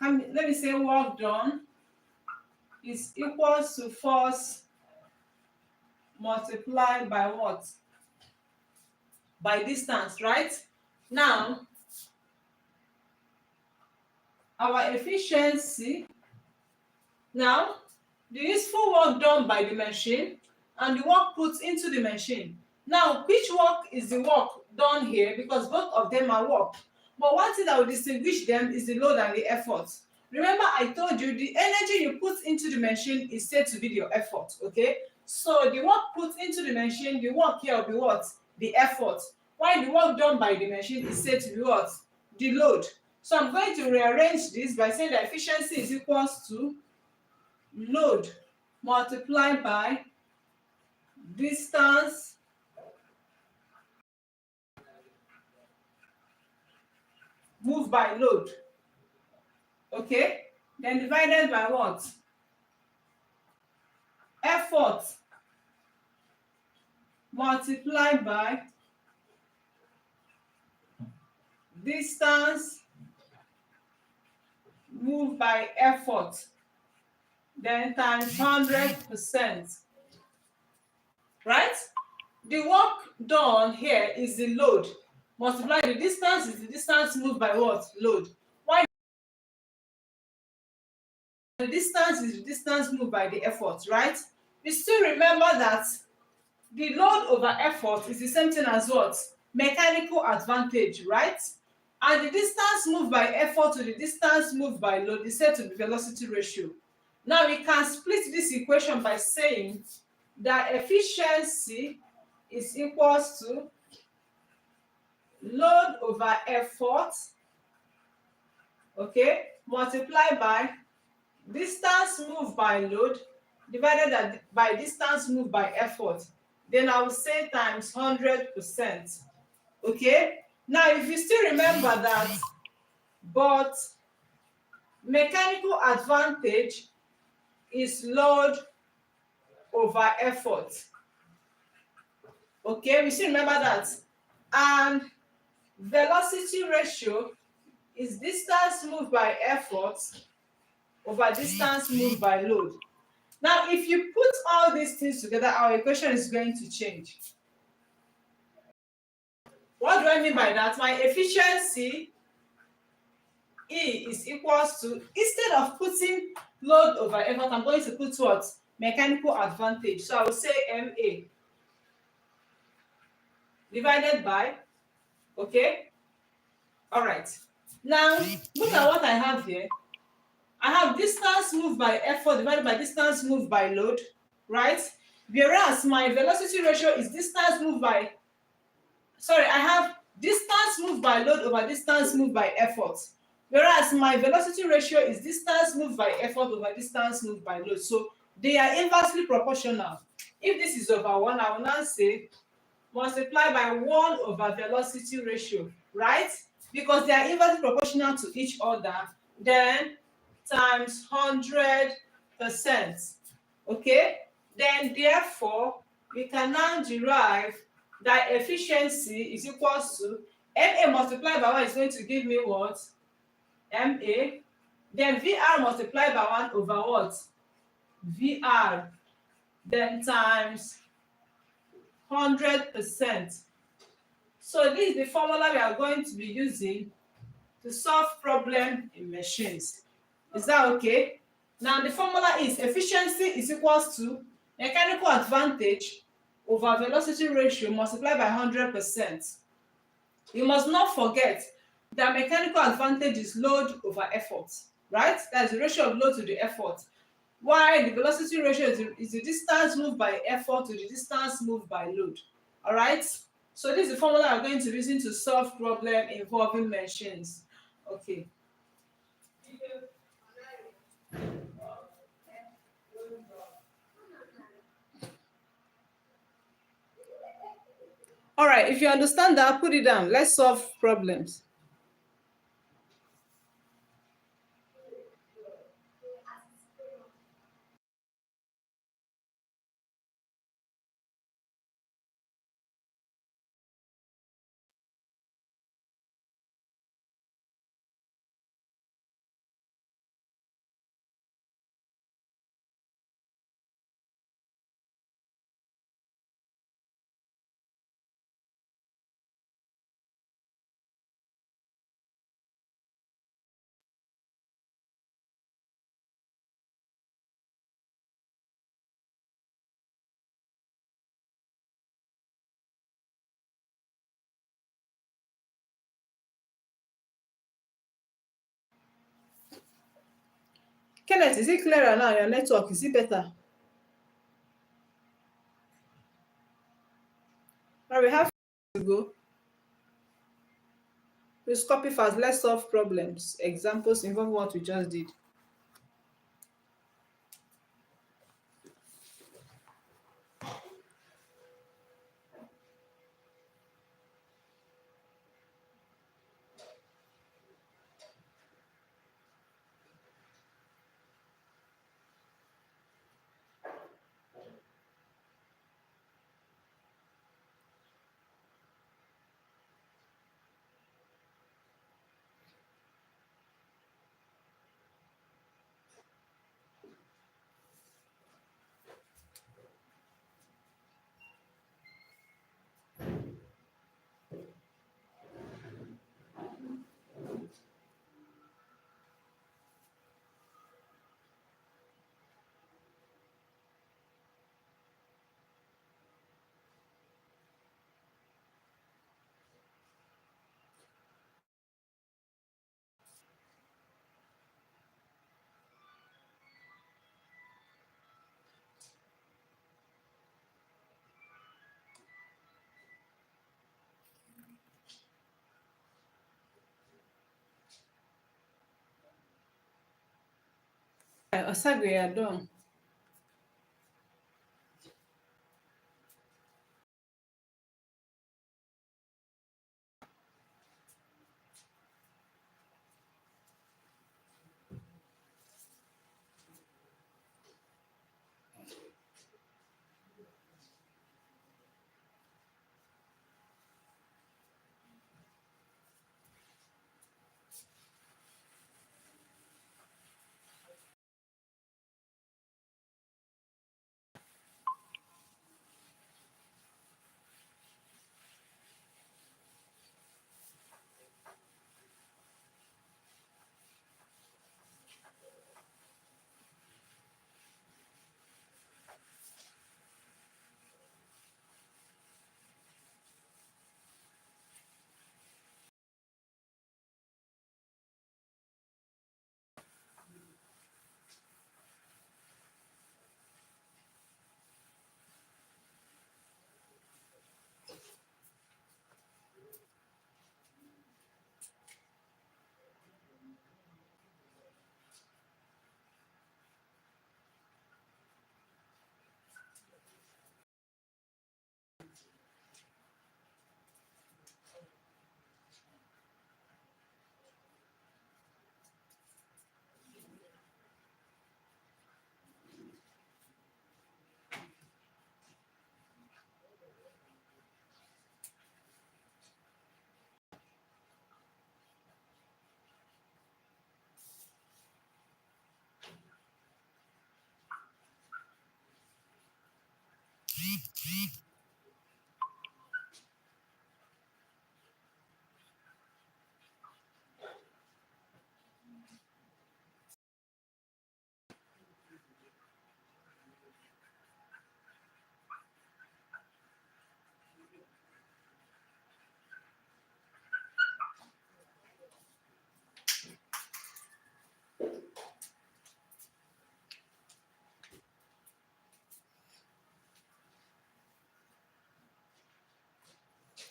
let me say work done is equals to force multiplied by what? By distance, right? Now, our efficiency, now, the useful work done by the machine and the work put into the machine. Now, which work is the work done here? Because both of them are work. But one thing that will distinguish them is the load and the effort. Remember, I told you the energy you put into the machine is said to be your effort, okay? So the work put into the machine, the work here will be what? The effort. While the work done by the machine is said to be what? The load. So I'm going to rearrange this by saying that efficiency is equals to load multiplied by distance moved by load. Okay, then divided by what? Effort multiplied by distance moved by effort, then times 100%. Right? The work done here is the load. Multiply the distance is the distance moved by what? Load. Why? The distance is the distance moved by the effort, right? You still remember that the load over effort is the same thing as what? Mechanical advantage, right? And the distance moved by effort to the distance moved by load is said to be velocity ratio. Now we can split this equation by saying that efficiency is equals to load over effort, okay, multiplied by distance moved by load divided by distance moved by effort. Then I will say times 100%. Okay, now if you still remember that, but mechanical advantage is load over effort. Okay, we still remember that. And velocity ratio is distance moved by effort over distance moved by load. Now, if you put all these things together, our equation is going to change. What do I mean by that? My efficiency E is equals to, instead of putting load over effort, I'm going to put what? Mechanical advantage. So I will say MA divided by, okay? All right. Now, look at what I have here. I have distance moved by effort divided by distance moved by load, right? Whereas my velocity ratio is distance moved by, I have distance moved by load over distance moved by effort. Whereas my velocity ratio is distance moved by effort over distance moved by load. So they are inversely proportional. If this is over 1, I will now say multiply by 1 over velocity ratio, right? Because they are inversely proportional to each other, then times 100%. Okay? Then therefore, we can now derive that efficiency is equals to MA multiplied by 1 is going to give me what? MA. Then VR multiplied by 1 over what? VR. Then times 100%. So this is the formula we are going to be using to solve problem in machines. Is that okay? Now the formula is efficiency is equals to mechanical advantage over velocity ratio multiplied by 100%. You must not forget that mechanical advantage is load over effort, right? That's the ratio of load to the effort. While the velocity ratio is the distance moved by effort to the distance moved by load. All right? So this is the formula I'm going to be using to solve problem involving machines. Okay. All right, if you understand that, put it down. Let's solve problems. Kenneth, is it clearer now? Your network, is it better? All right, we have to go. Let's copy fast. Let's solve problems. Examples involve what we just did. Osagwe, you are done.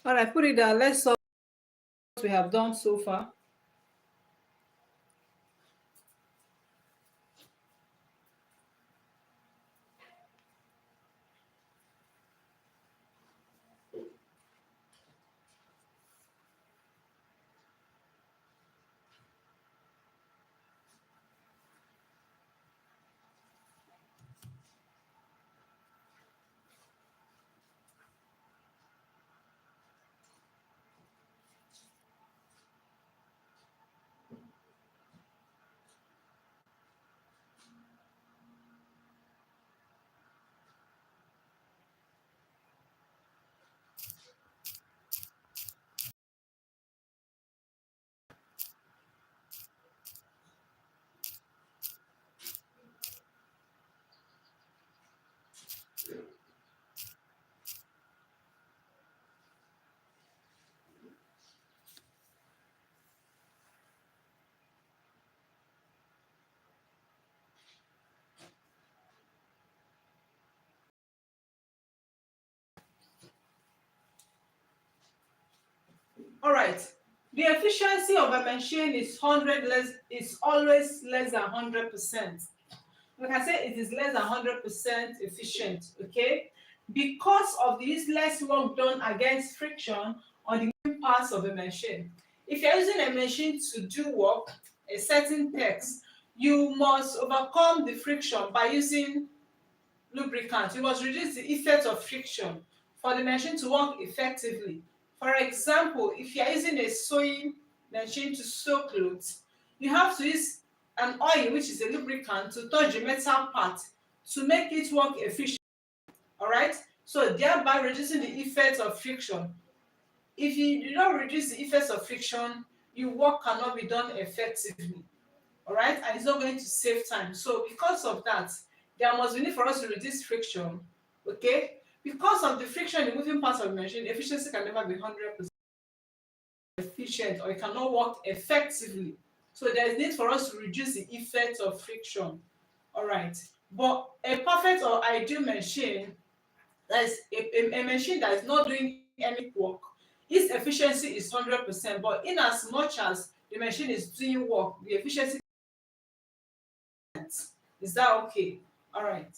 All right, put it down. Let's solve what we have done so far. right. The efficiency of a machine is always less than 100%. We can say it is less than 100% efficient, okay? Because of this less work done against friction on the moving parts of a machine. If you're using a machine to do work, a certain text, you must overcome the friction by using lubricant. You must reduce the effect of friction for the machine to work effectively. For example, if you are using a sewing machine to sew clothes, you have to use an oil, which is a lubricant, to touch the metal part to make it work efficiently. All right, so thereby reducing the effect of friction. If you do not reduce the effects of friction, your work cannot be done effectively. All right, and it's not going to save time. So because of that, there must be need for us to reduce friction. Okay, because of the friction in the moving parts of the machine, efficiency can never be 100% efficient, or it cannot work effectively. So there is need for us to reduce the effect of friction. All right, but a perfect or ideal machine, that is a machine that is not doing any work, its efficiency is 100%, but in as much as the machine is doing work, the efficiency is that okay? All right.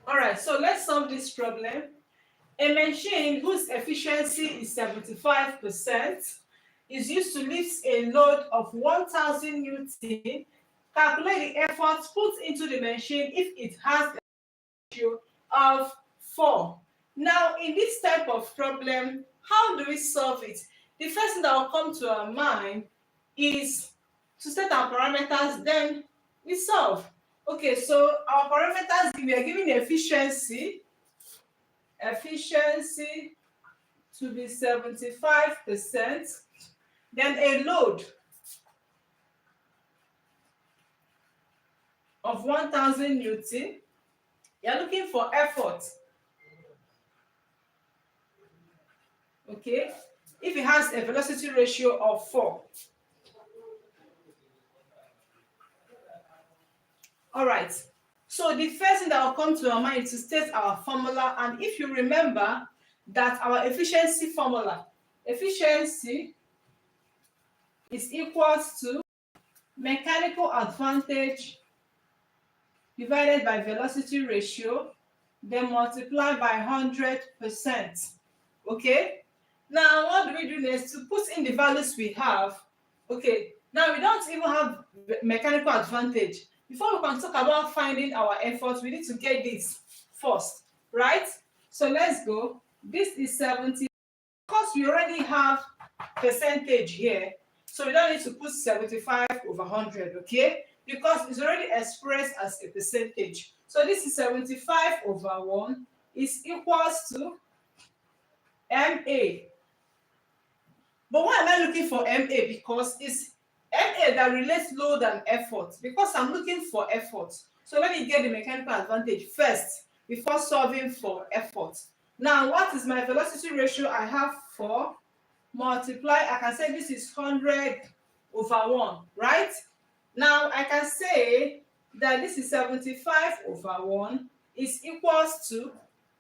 All right, so let's solve this problem. A machine whose efficiency is 75% is used to lift a load of 1000 Newton. Calculate the effort put into the machine if it has a ratio of 4. Now, in this type of problem, how do we solve it? The first thing that will come to our mind is to set our parameters, then we solve. Okay, so our parameters, we are given efficiency to be 75%, then a load of 1000 Newton. You're looking for effort. okay, if it has a velocity ratio of 4. All right. So the first thing that will come to our mind is to state our formula. And if you remember that our efficiency formula, efficiency is equals to mechanical advantage divided by velocity ratio, then multiply by 100%. Okay? Now, what do we do next? To put in the values we have. Okay, now we don't even have mechanical advantage. Before we can talk about finding our effort, we need to get this first, right? So let's go. This is 70. Because we already have percentage here, so we don't need to put 75 over 100, okay? Because it's already expressed as a percentage. So this is 75 over 1 is equals to MA. But why am I looking for MA? Because it's MA that relates load and effort. Because I'm looking for effort. So let me get the mechanical advantage first before solving for effort. Now, what is my velocity ratio? I have 4 multiply. I can say this is 100 over 1, right? Now, I can say that this is 75 over 1 is equals to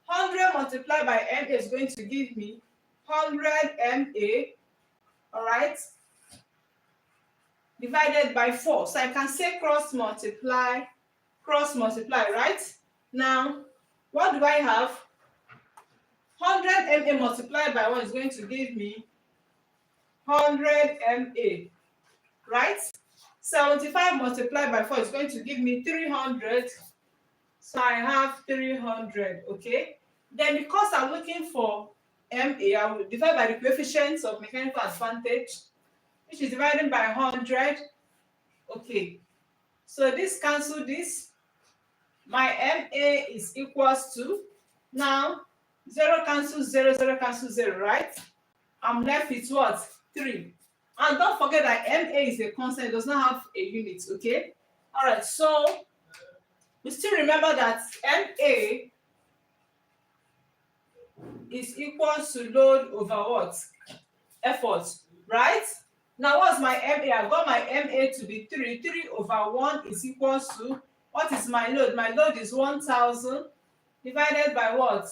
100 multiplied by MA is going to give me 100 MA, all right, divided by 4. So I can say cross multiply, right? Now, what do I have? 100 MA multiplied by 1 is going to give me 100 MA, right? 75 multiplied by 4 is going to give me 300. So I have 300, okay? Then because I'm looking for MA, I will divide by the coefficients of mechanical advantage, which is divided by 100. Okay, so this cancel this. My MA is equals to, now 0 cancels 0, 0 cancels 0, right? I'm left with what? 3. And don't forget that MA is a constant, it does not have a unit, okay? All right, so we still remember that MA is equals to load over what? Effort, right? Now, what's my MA? I've got my MA to be 3. 3 over 1 is equals to, what is my load? My load is 1000 divided by what?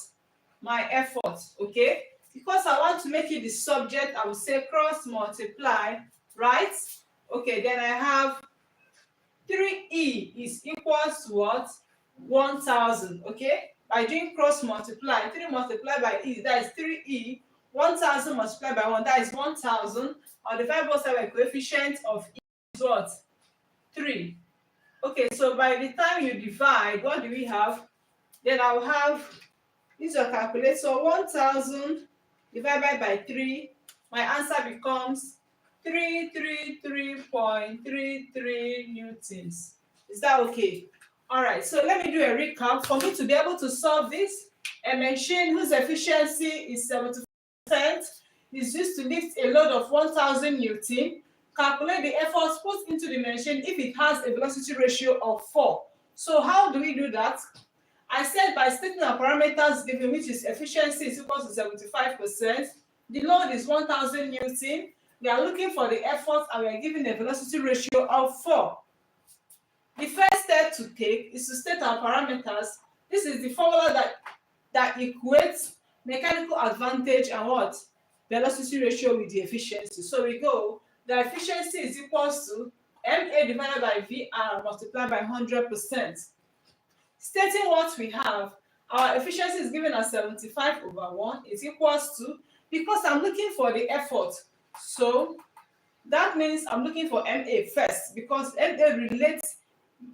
My effort, okay? Because I want to make it the subject, I will say cross multiply, right? Okay, then I have 3E is equals to what? 1000, okay? By doing cross multiply, 3 multiplied by E, that is 3E. 1000 multiplied by 1, that is 1000. I'll divide both sides by coefficient of E is what? 3. Okay, so by the time you divide, what do we have? Then I'll have, use your calculator, so 1000 divided by 3, my answer becomes 333.33 newtons. Is that okay? All right, so let me do a recap. For me to be able to solve this, a machine whose efficiency is 70% is used to lift a load of 1000 newton. Calculate the efforts put into the machine if it has a velocity ratio of 4. So how do we do that? I said by stating our parameters given, which is efficiency is equal to 75%. The load is 1000 newton. We are looking for the effort and we are given a velocity ratio of 4. The first step to take is to state our parameters. This is the formula that equates mechanical advantage and what? Velocity ratio with the efficiency. So we go, the efficiency is equals to MA divided by VR multiplied by 100%. Stating what we have, our efficiency is given as 75 over 1 is equals to, because I'm looking for the effort, so that means I'm looking for MA first, because MA relates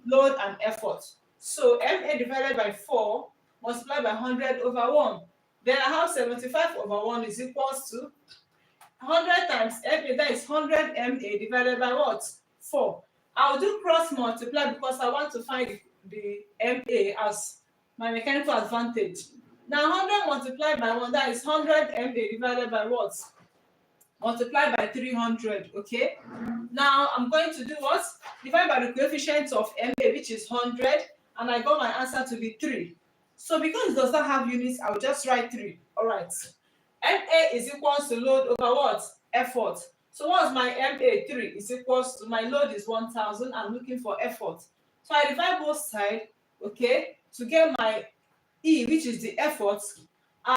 load and effort. So MA divided by 4 multiplied by 100 over 1. Then I have 75 over 1 is equals to 100 times MA, that is 100 MA divided by what? 4. I'll do cross multiply because I want to find the MA as my mechanical advantage. Now 100 multiplied by 1, that is 100 MA divided by what? Multiplied by 300, okay? Now I'm going to do what? Divide by the coefficient of MA, which is 100, and I got my answer to be 3. So because it does not have units, I will just write 3. All right. MA is equals to load over what? Effort. So what's my MA? 3 is equals to my load is 1000. I'm looking for effort. So I divide both sides, okay, to get my E, which is the effort,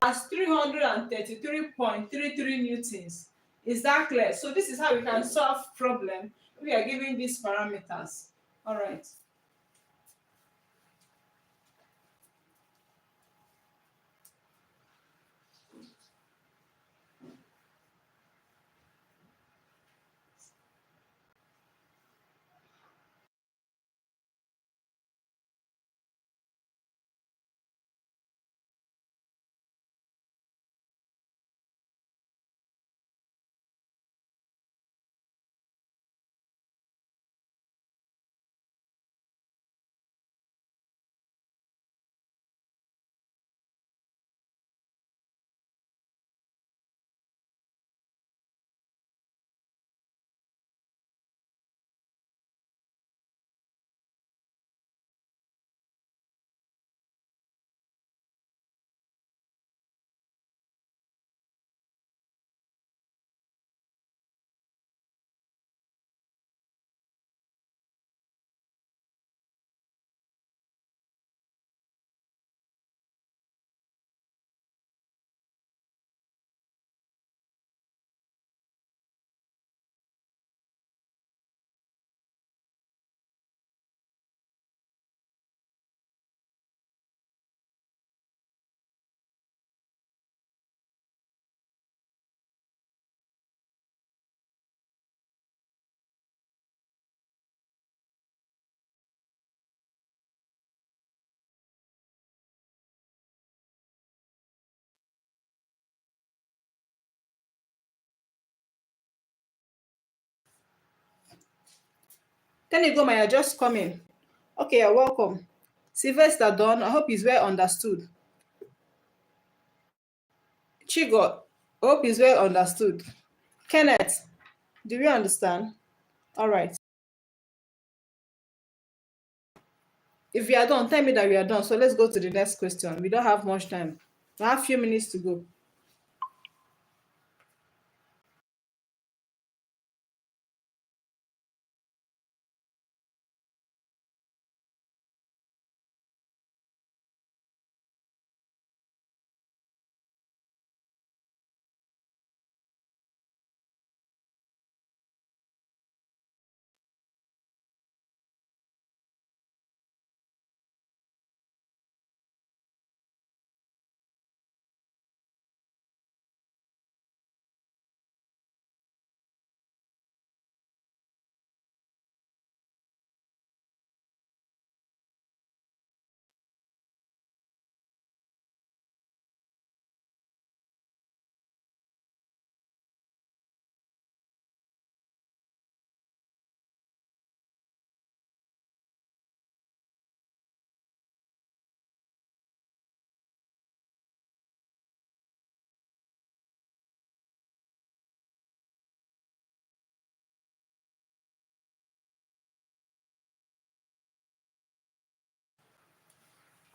as 333.33 newtons. Is that clear? So this is how we can solve problem if we are given these parameters. All right. Can you go, Maya? Just come in. Okay, you're welcome. Sylvester Don, I hope it's well understood. Chigo, I hope it's well understood. Kenneth, do you understand? All right. If you are done, tell me that we are done. So let's go to the next question. We don't have much time. We have a few minutes to go.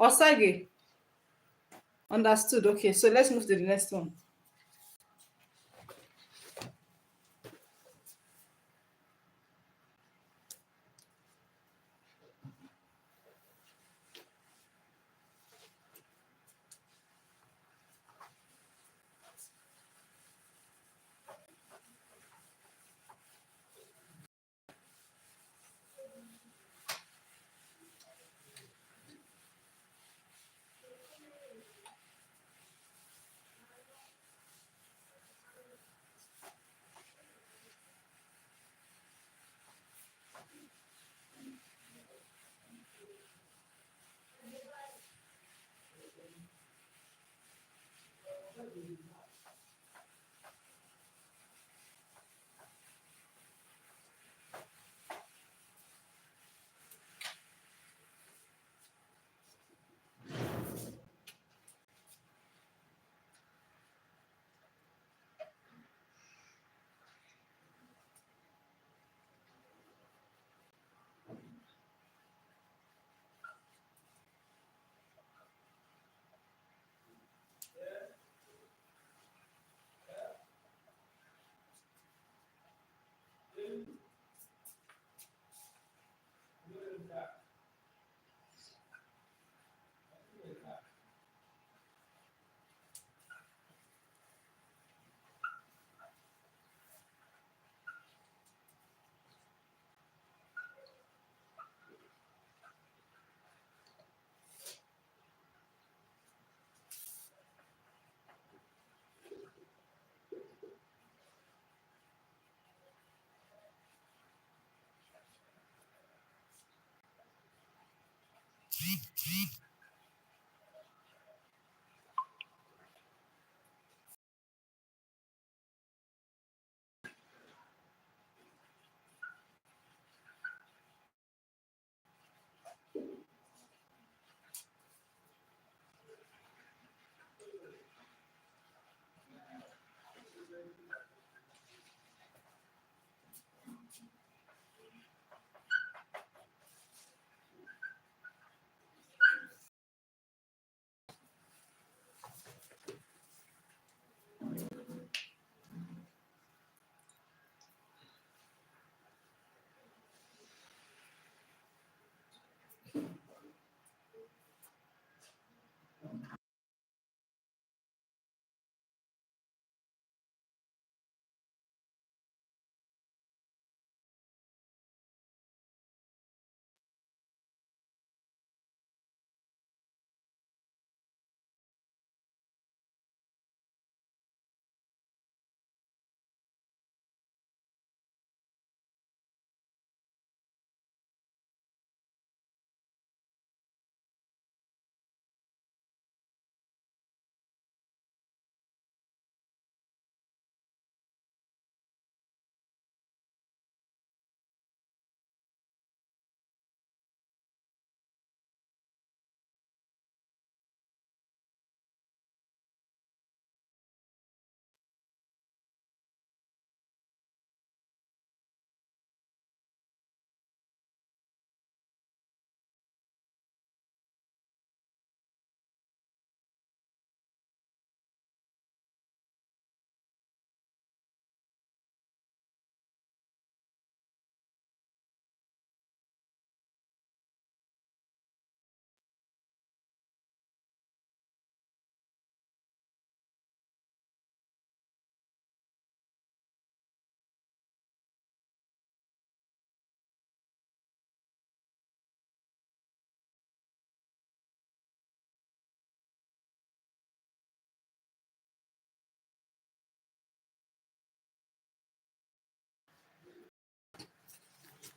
Osage, understood. Okay, so let's move to the next one.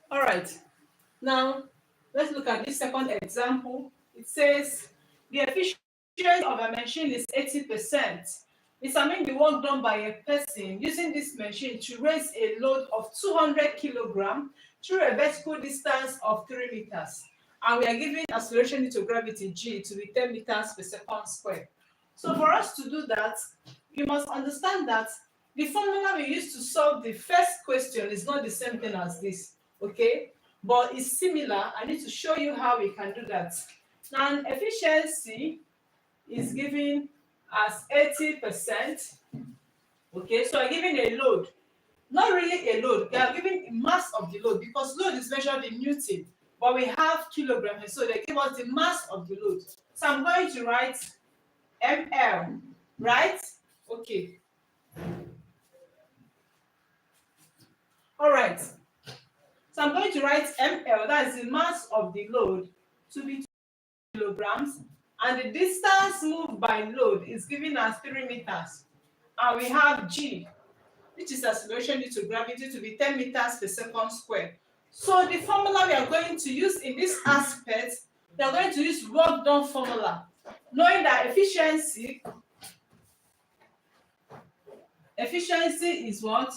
All right. Now, let's look at this second example. It says the efficiency of a machine is 80%. It's the work done by a person using this machine to raise a load of 200 kilograms through a vertical distance of 3 meters. And we are given acceleration due to gravity g to be 10 meters per second square. So for us to do that, you must understand that the formula we used to solve the first question is not the same thing as this, okay? But it's similar. I need to show you how we can do that. Now, efficiency is given as 80%. Okay, so I'm giving a load. Not really a load, they are giving mass of the load because load is measured in Newton, but we have kilograms, so they give us the mass of the load. So I'm going to write ml, right? Okay. All right. So I'm going to write ml, that is the mass of the load, to be 2 kilograms, and the distance moved by load is given as 3 meters. And we have g, which is acceleration due to gravity, to be 10 meters per second square. So the formula we are going to use in this aspect, we are going to use work done formula, knowing that efficiency is what?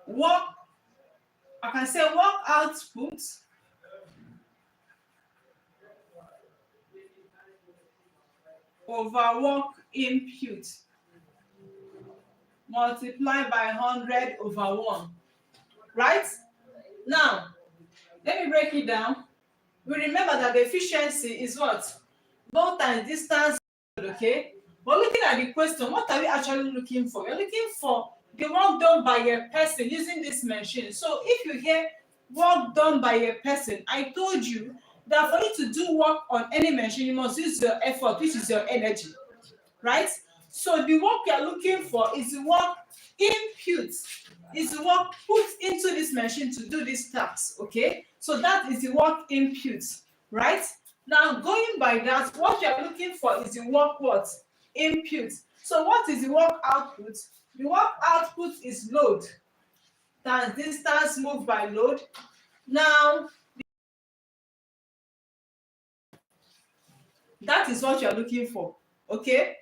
Work, I can say work output over work input multiplied by 100 over 1. Right? Now, let me break it down. We remember that the efficiency is what? Both times distance, okay? But looking at the question, what are we actually looking for? We're looking for the work done by a person using this machine. So if you hear work done by a person, I told you that for you to do work on any machine, you must use your effort, which is your energy, right? So the work you are looking for is the work input, is the work put into this machine to do this task, okay? So that is the work input, right? Now, going by that, what you are looking for is the work what? Input. So what is the work output? The work output is load times distance moved by load. Now, That is what you are looking for. Okay.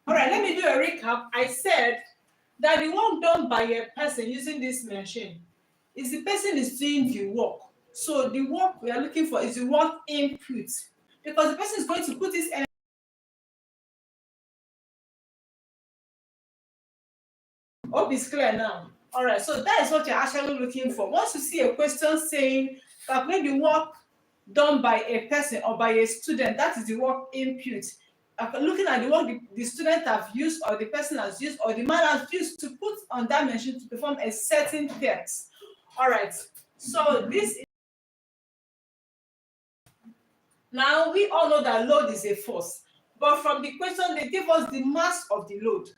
All right, let me do a recap. I said that the work done by a person using this machine is the person is doing the work. So the work we are looking for is the work input, because the person is going to put his energy. Hope it's clear now. All right, so that is what you're actually looking for. Once you see a question saying calculate the work done by a person or by a student, that is the work input. Looking at the work the student have used or the person has used or the man has used to put on that machine to perform a certain task. All right, so this is, now we all know that load is a force, but from the question they give us the mass of the load.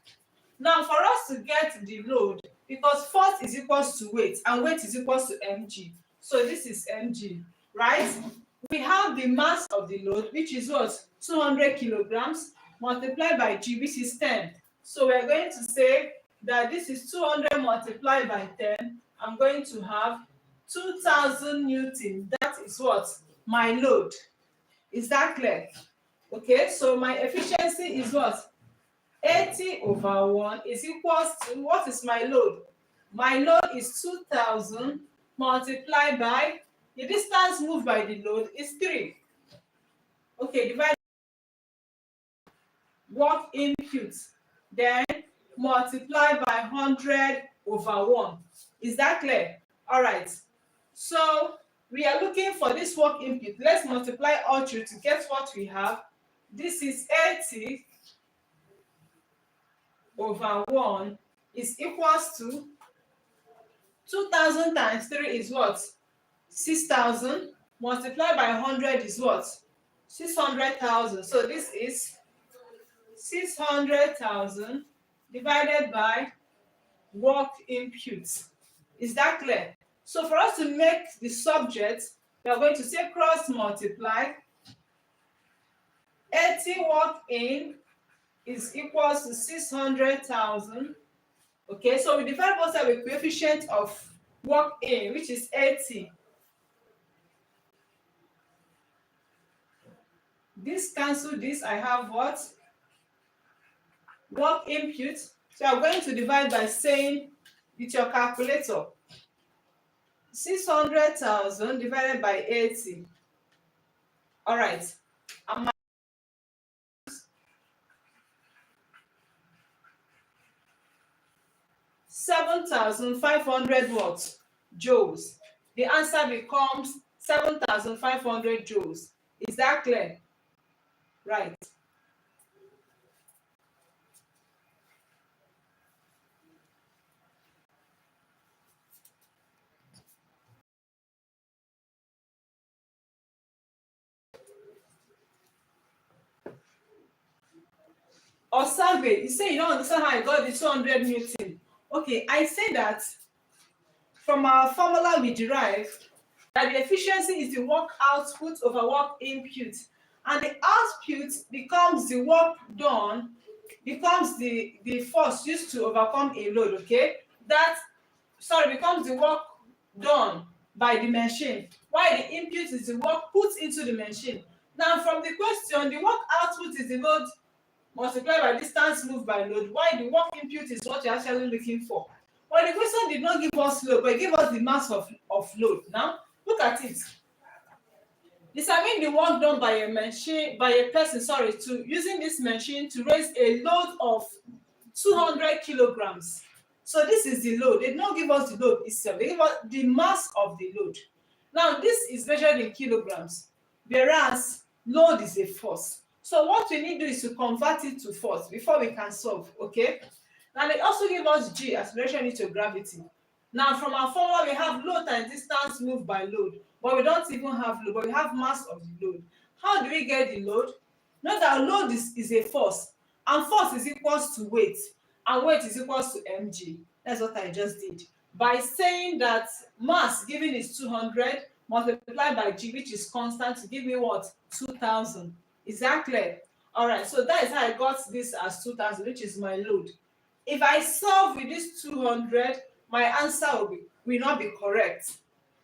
Now for us to get the load, because force is equals to weight and weight is equals to mg, so this is mg, right? We have the mass of the load, which is what, 200 kilograms multiplied by g, which is 10. So we're going to say that this is 200 multiplied by 10. I'm going to have 2000 newton. That is what, my load. Is that clear? Okay, so my efficiency is what, 80/1 is equals to, what is my load? My load is 2000 multiplied by the distance moved by the load is 3. Okay, divide work input, then multiply by 100/1. Is that clear? All right, so we are looking for this work input. Let's multiply all through to get what we have. This is 80/1 is equals to 2000 times 3 is what? 6000 multiplied by 100 is what? 600,000. So this is 600,000 divided by work input. Is that clear? So for us to make the subject, we are going to say cross multiply 80 work in is equals to 600,000. Okay, so we divide both sides with coefficient of work in, which is 80. This cancel this, I have what? Work input. So I'm going to divide by saying with your calculator 600,000 divided by 80. All right. And 7,500 what? Joules. The answer becomes 7,500 joules. Is that clear? Right. Or survey, you say you don't understand how I got the 200 newton. Okay, I say that from our formula we derive that the efficiency is the work output over work input, and the output becomes the work done, becomes the force used to overcome a load. Okay, that, sorry, becomes the work done by the machine, while the input is the work put into the machine. Now from the question, the work output is the load multiplied by distance moved by load, while the work input is what you're actually looking for. But the question did not give us load, but it gave us the mass of load. Now look at it. Determine the work done by a machine, by a person, sorry, to using this machine to raise a load of 200 kilograms. So this is the load. They did not give us the load itself, they give us the mass of the load. Now this is measured in kilograms, whereas load is a force. So what we need to do is to convert it to force before we can solve. Okay, now they also give us g, acceleration due to gravity. Now from our formula we have load times distance moved by load, but we don't even have load, but we have mass of the load. How do we get the load? Note that load is a force, and force is equals to weight, and weight is equals to mg. That's what I just did by saying that mass given is 200 multiplied by g, which is constant, to give me what? 2000. Is that clear? All right, so that is how I got this as 2000, which is my load. If I solve with this 200, my answer will not be correct.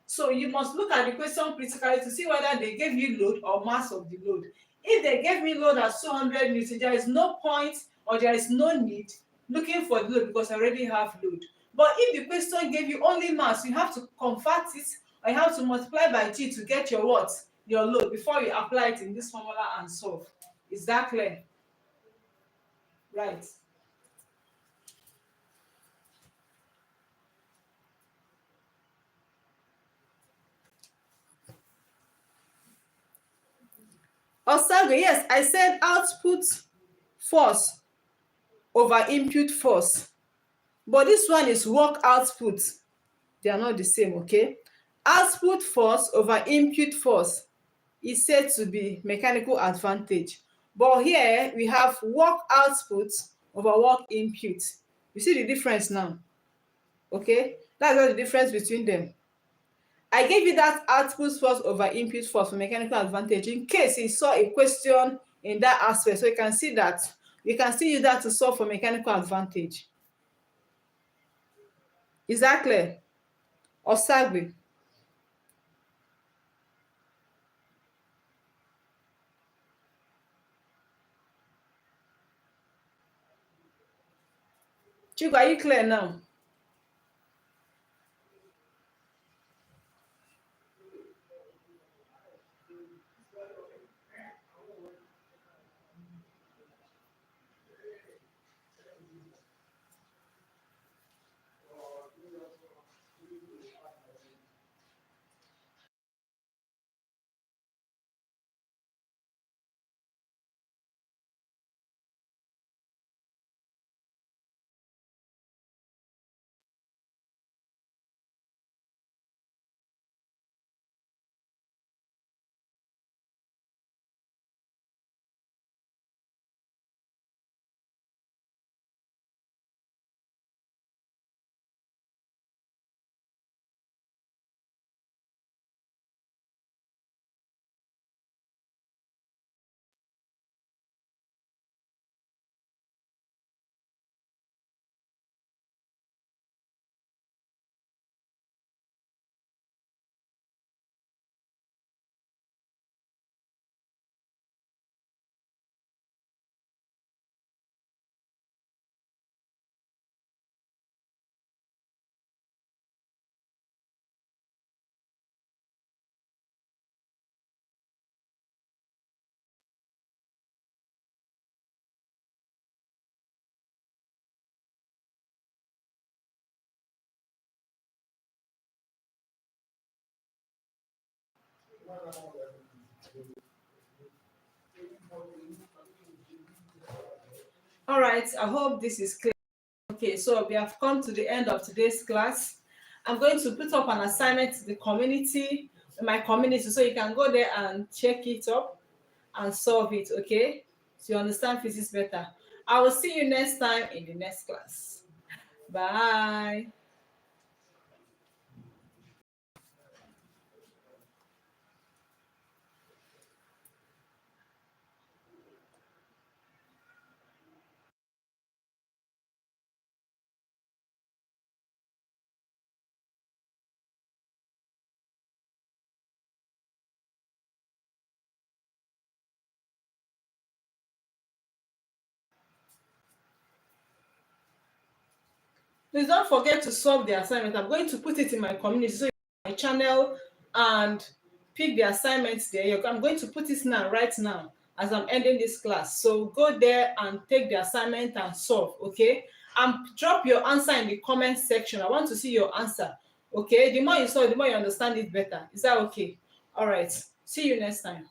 So you must look at the question critically to see whether they gave you load or mass of the load. If they gave me load as 200 newton, there is no point or there is no need looking for the load because I already have load. But if the question gave you only mass, you have to convert it or you have to multiply by G to get your what? Your load before you apply it in this formula and solve. Is that clear? Right. Osago, yes, I said output force over input force. But this one is work output. They are not the same, okay? Output force over input force is said to be mechanical advantage. But here we have work output over work input. You see the difference now? Okay? That's not the difference between them. I gave you that output force over input force for mechanical advantage in case you saw a question in that aspect. So you can see that you can still use that to solve for mechanical advantage. Is that clear? Osagbe. Chico, are you clear now? All right, I hope this is clear. Okay, so we have come to the end of today's class. I'm going to put up an assignment to the community, my community, so you can go there and check it up and solve it, okay? So you understand physics better. I will see you next time in the next class. Bye. Please don't forget to solve the assignment. I'm going to put it in my community, so my channel and pick the assignments there. I'm going to put it now, right now, as I'm ending this class. So go there and take the assignment and solve, okay? And drop your answer in the comment section. I want to see your answer, okay? The more you solve, the more you understand it better. Is that okay? All right. See you next time.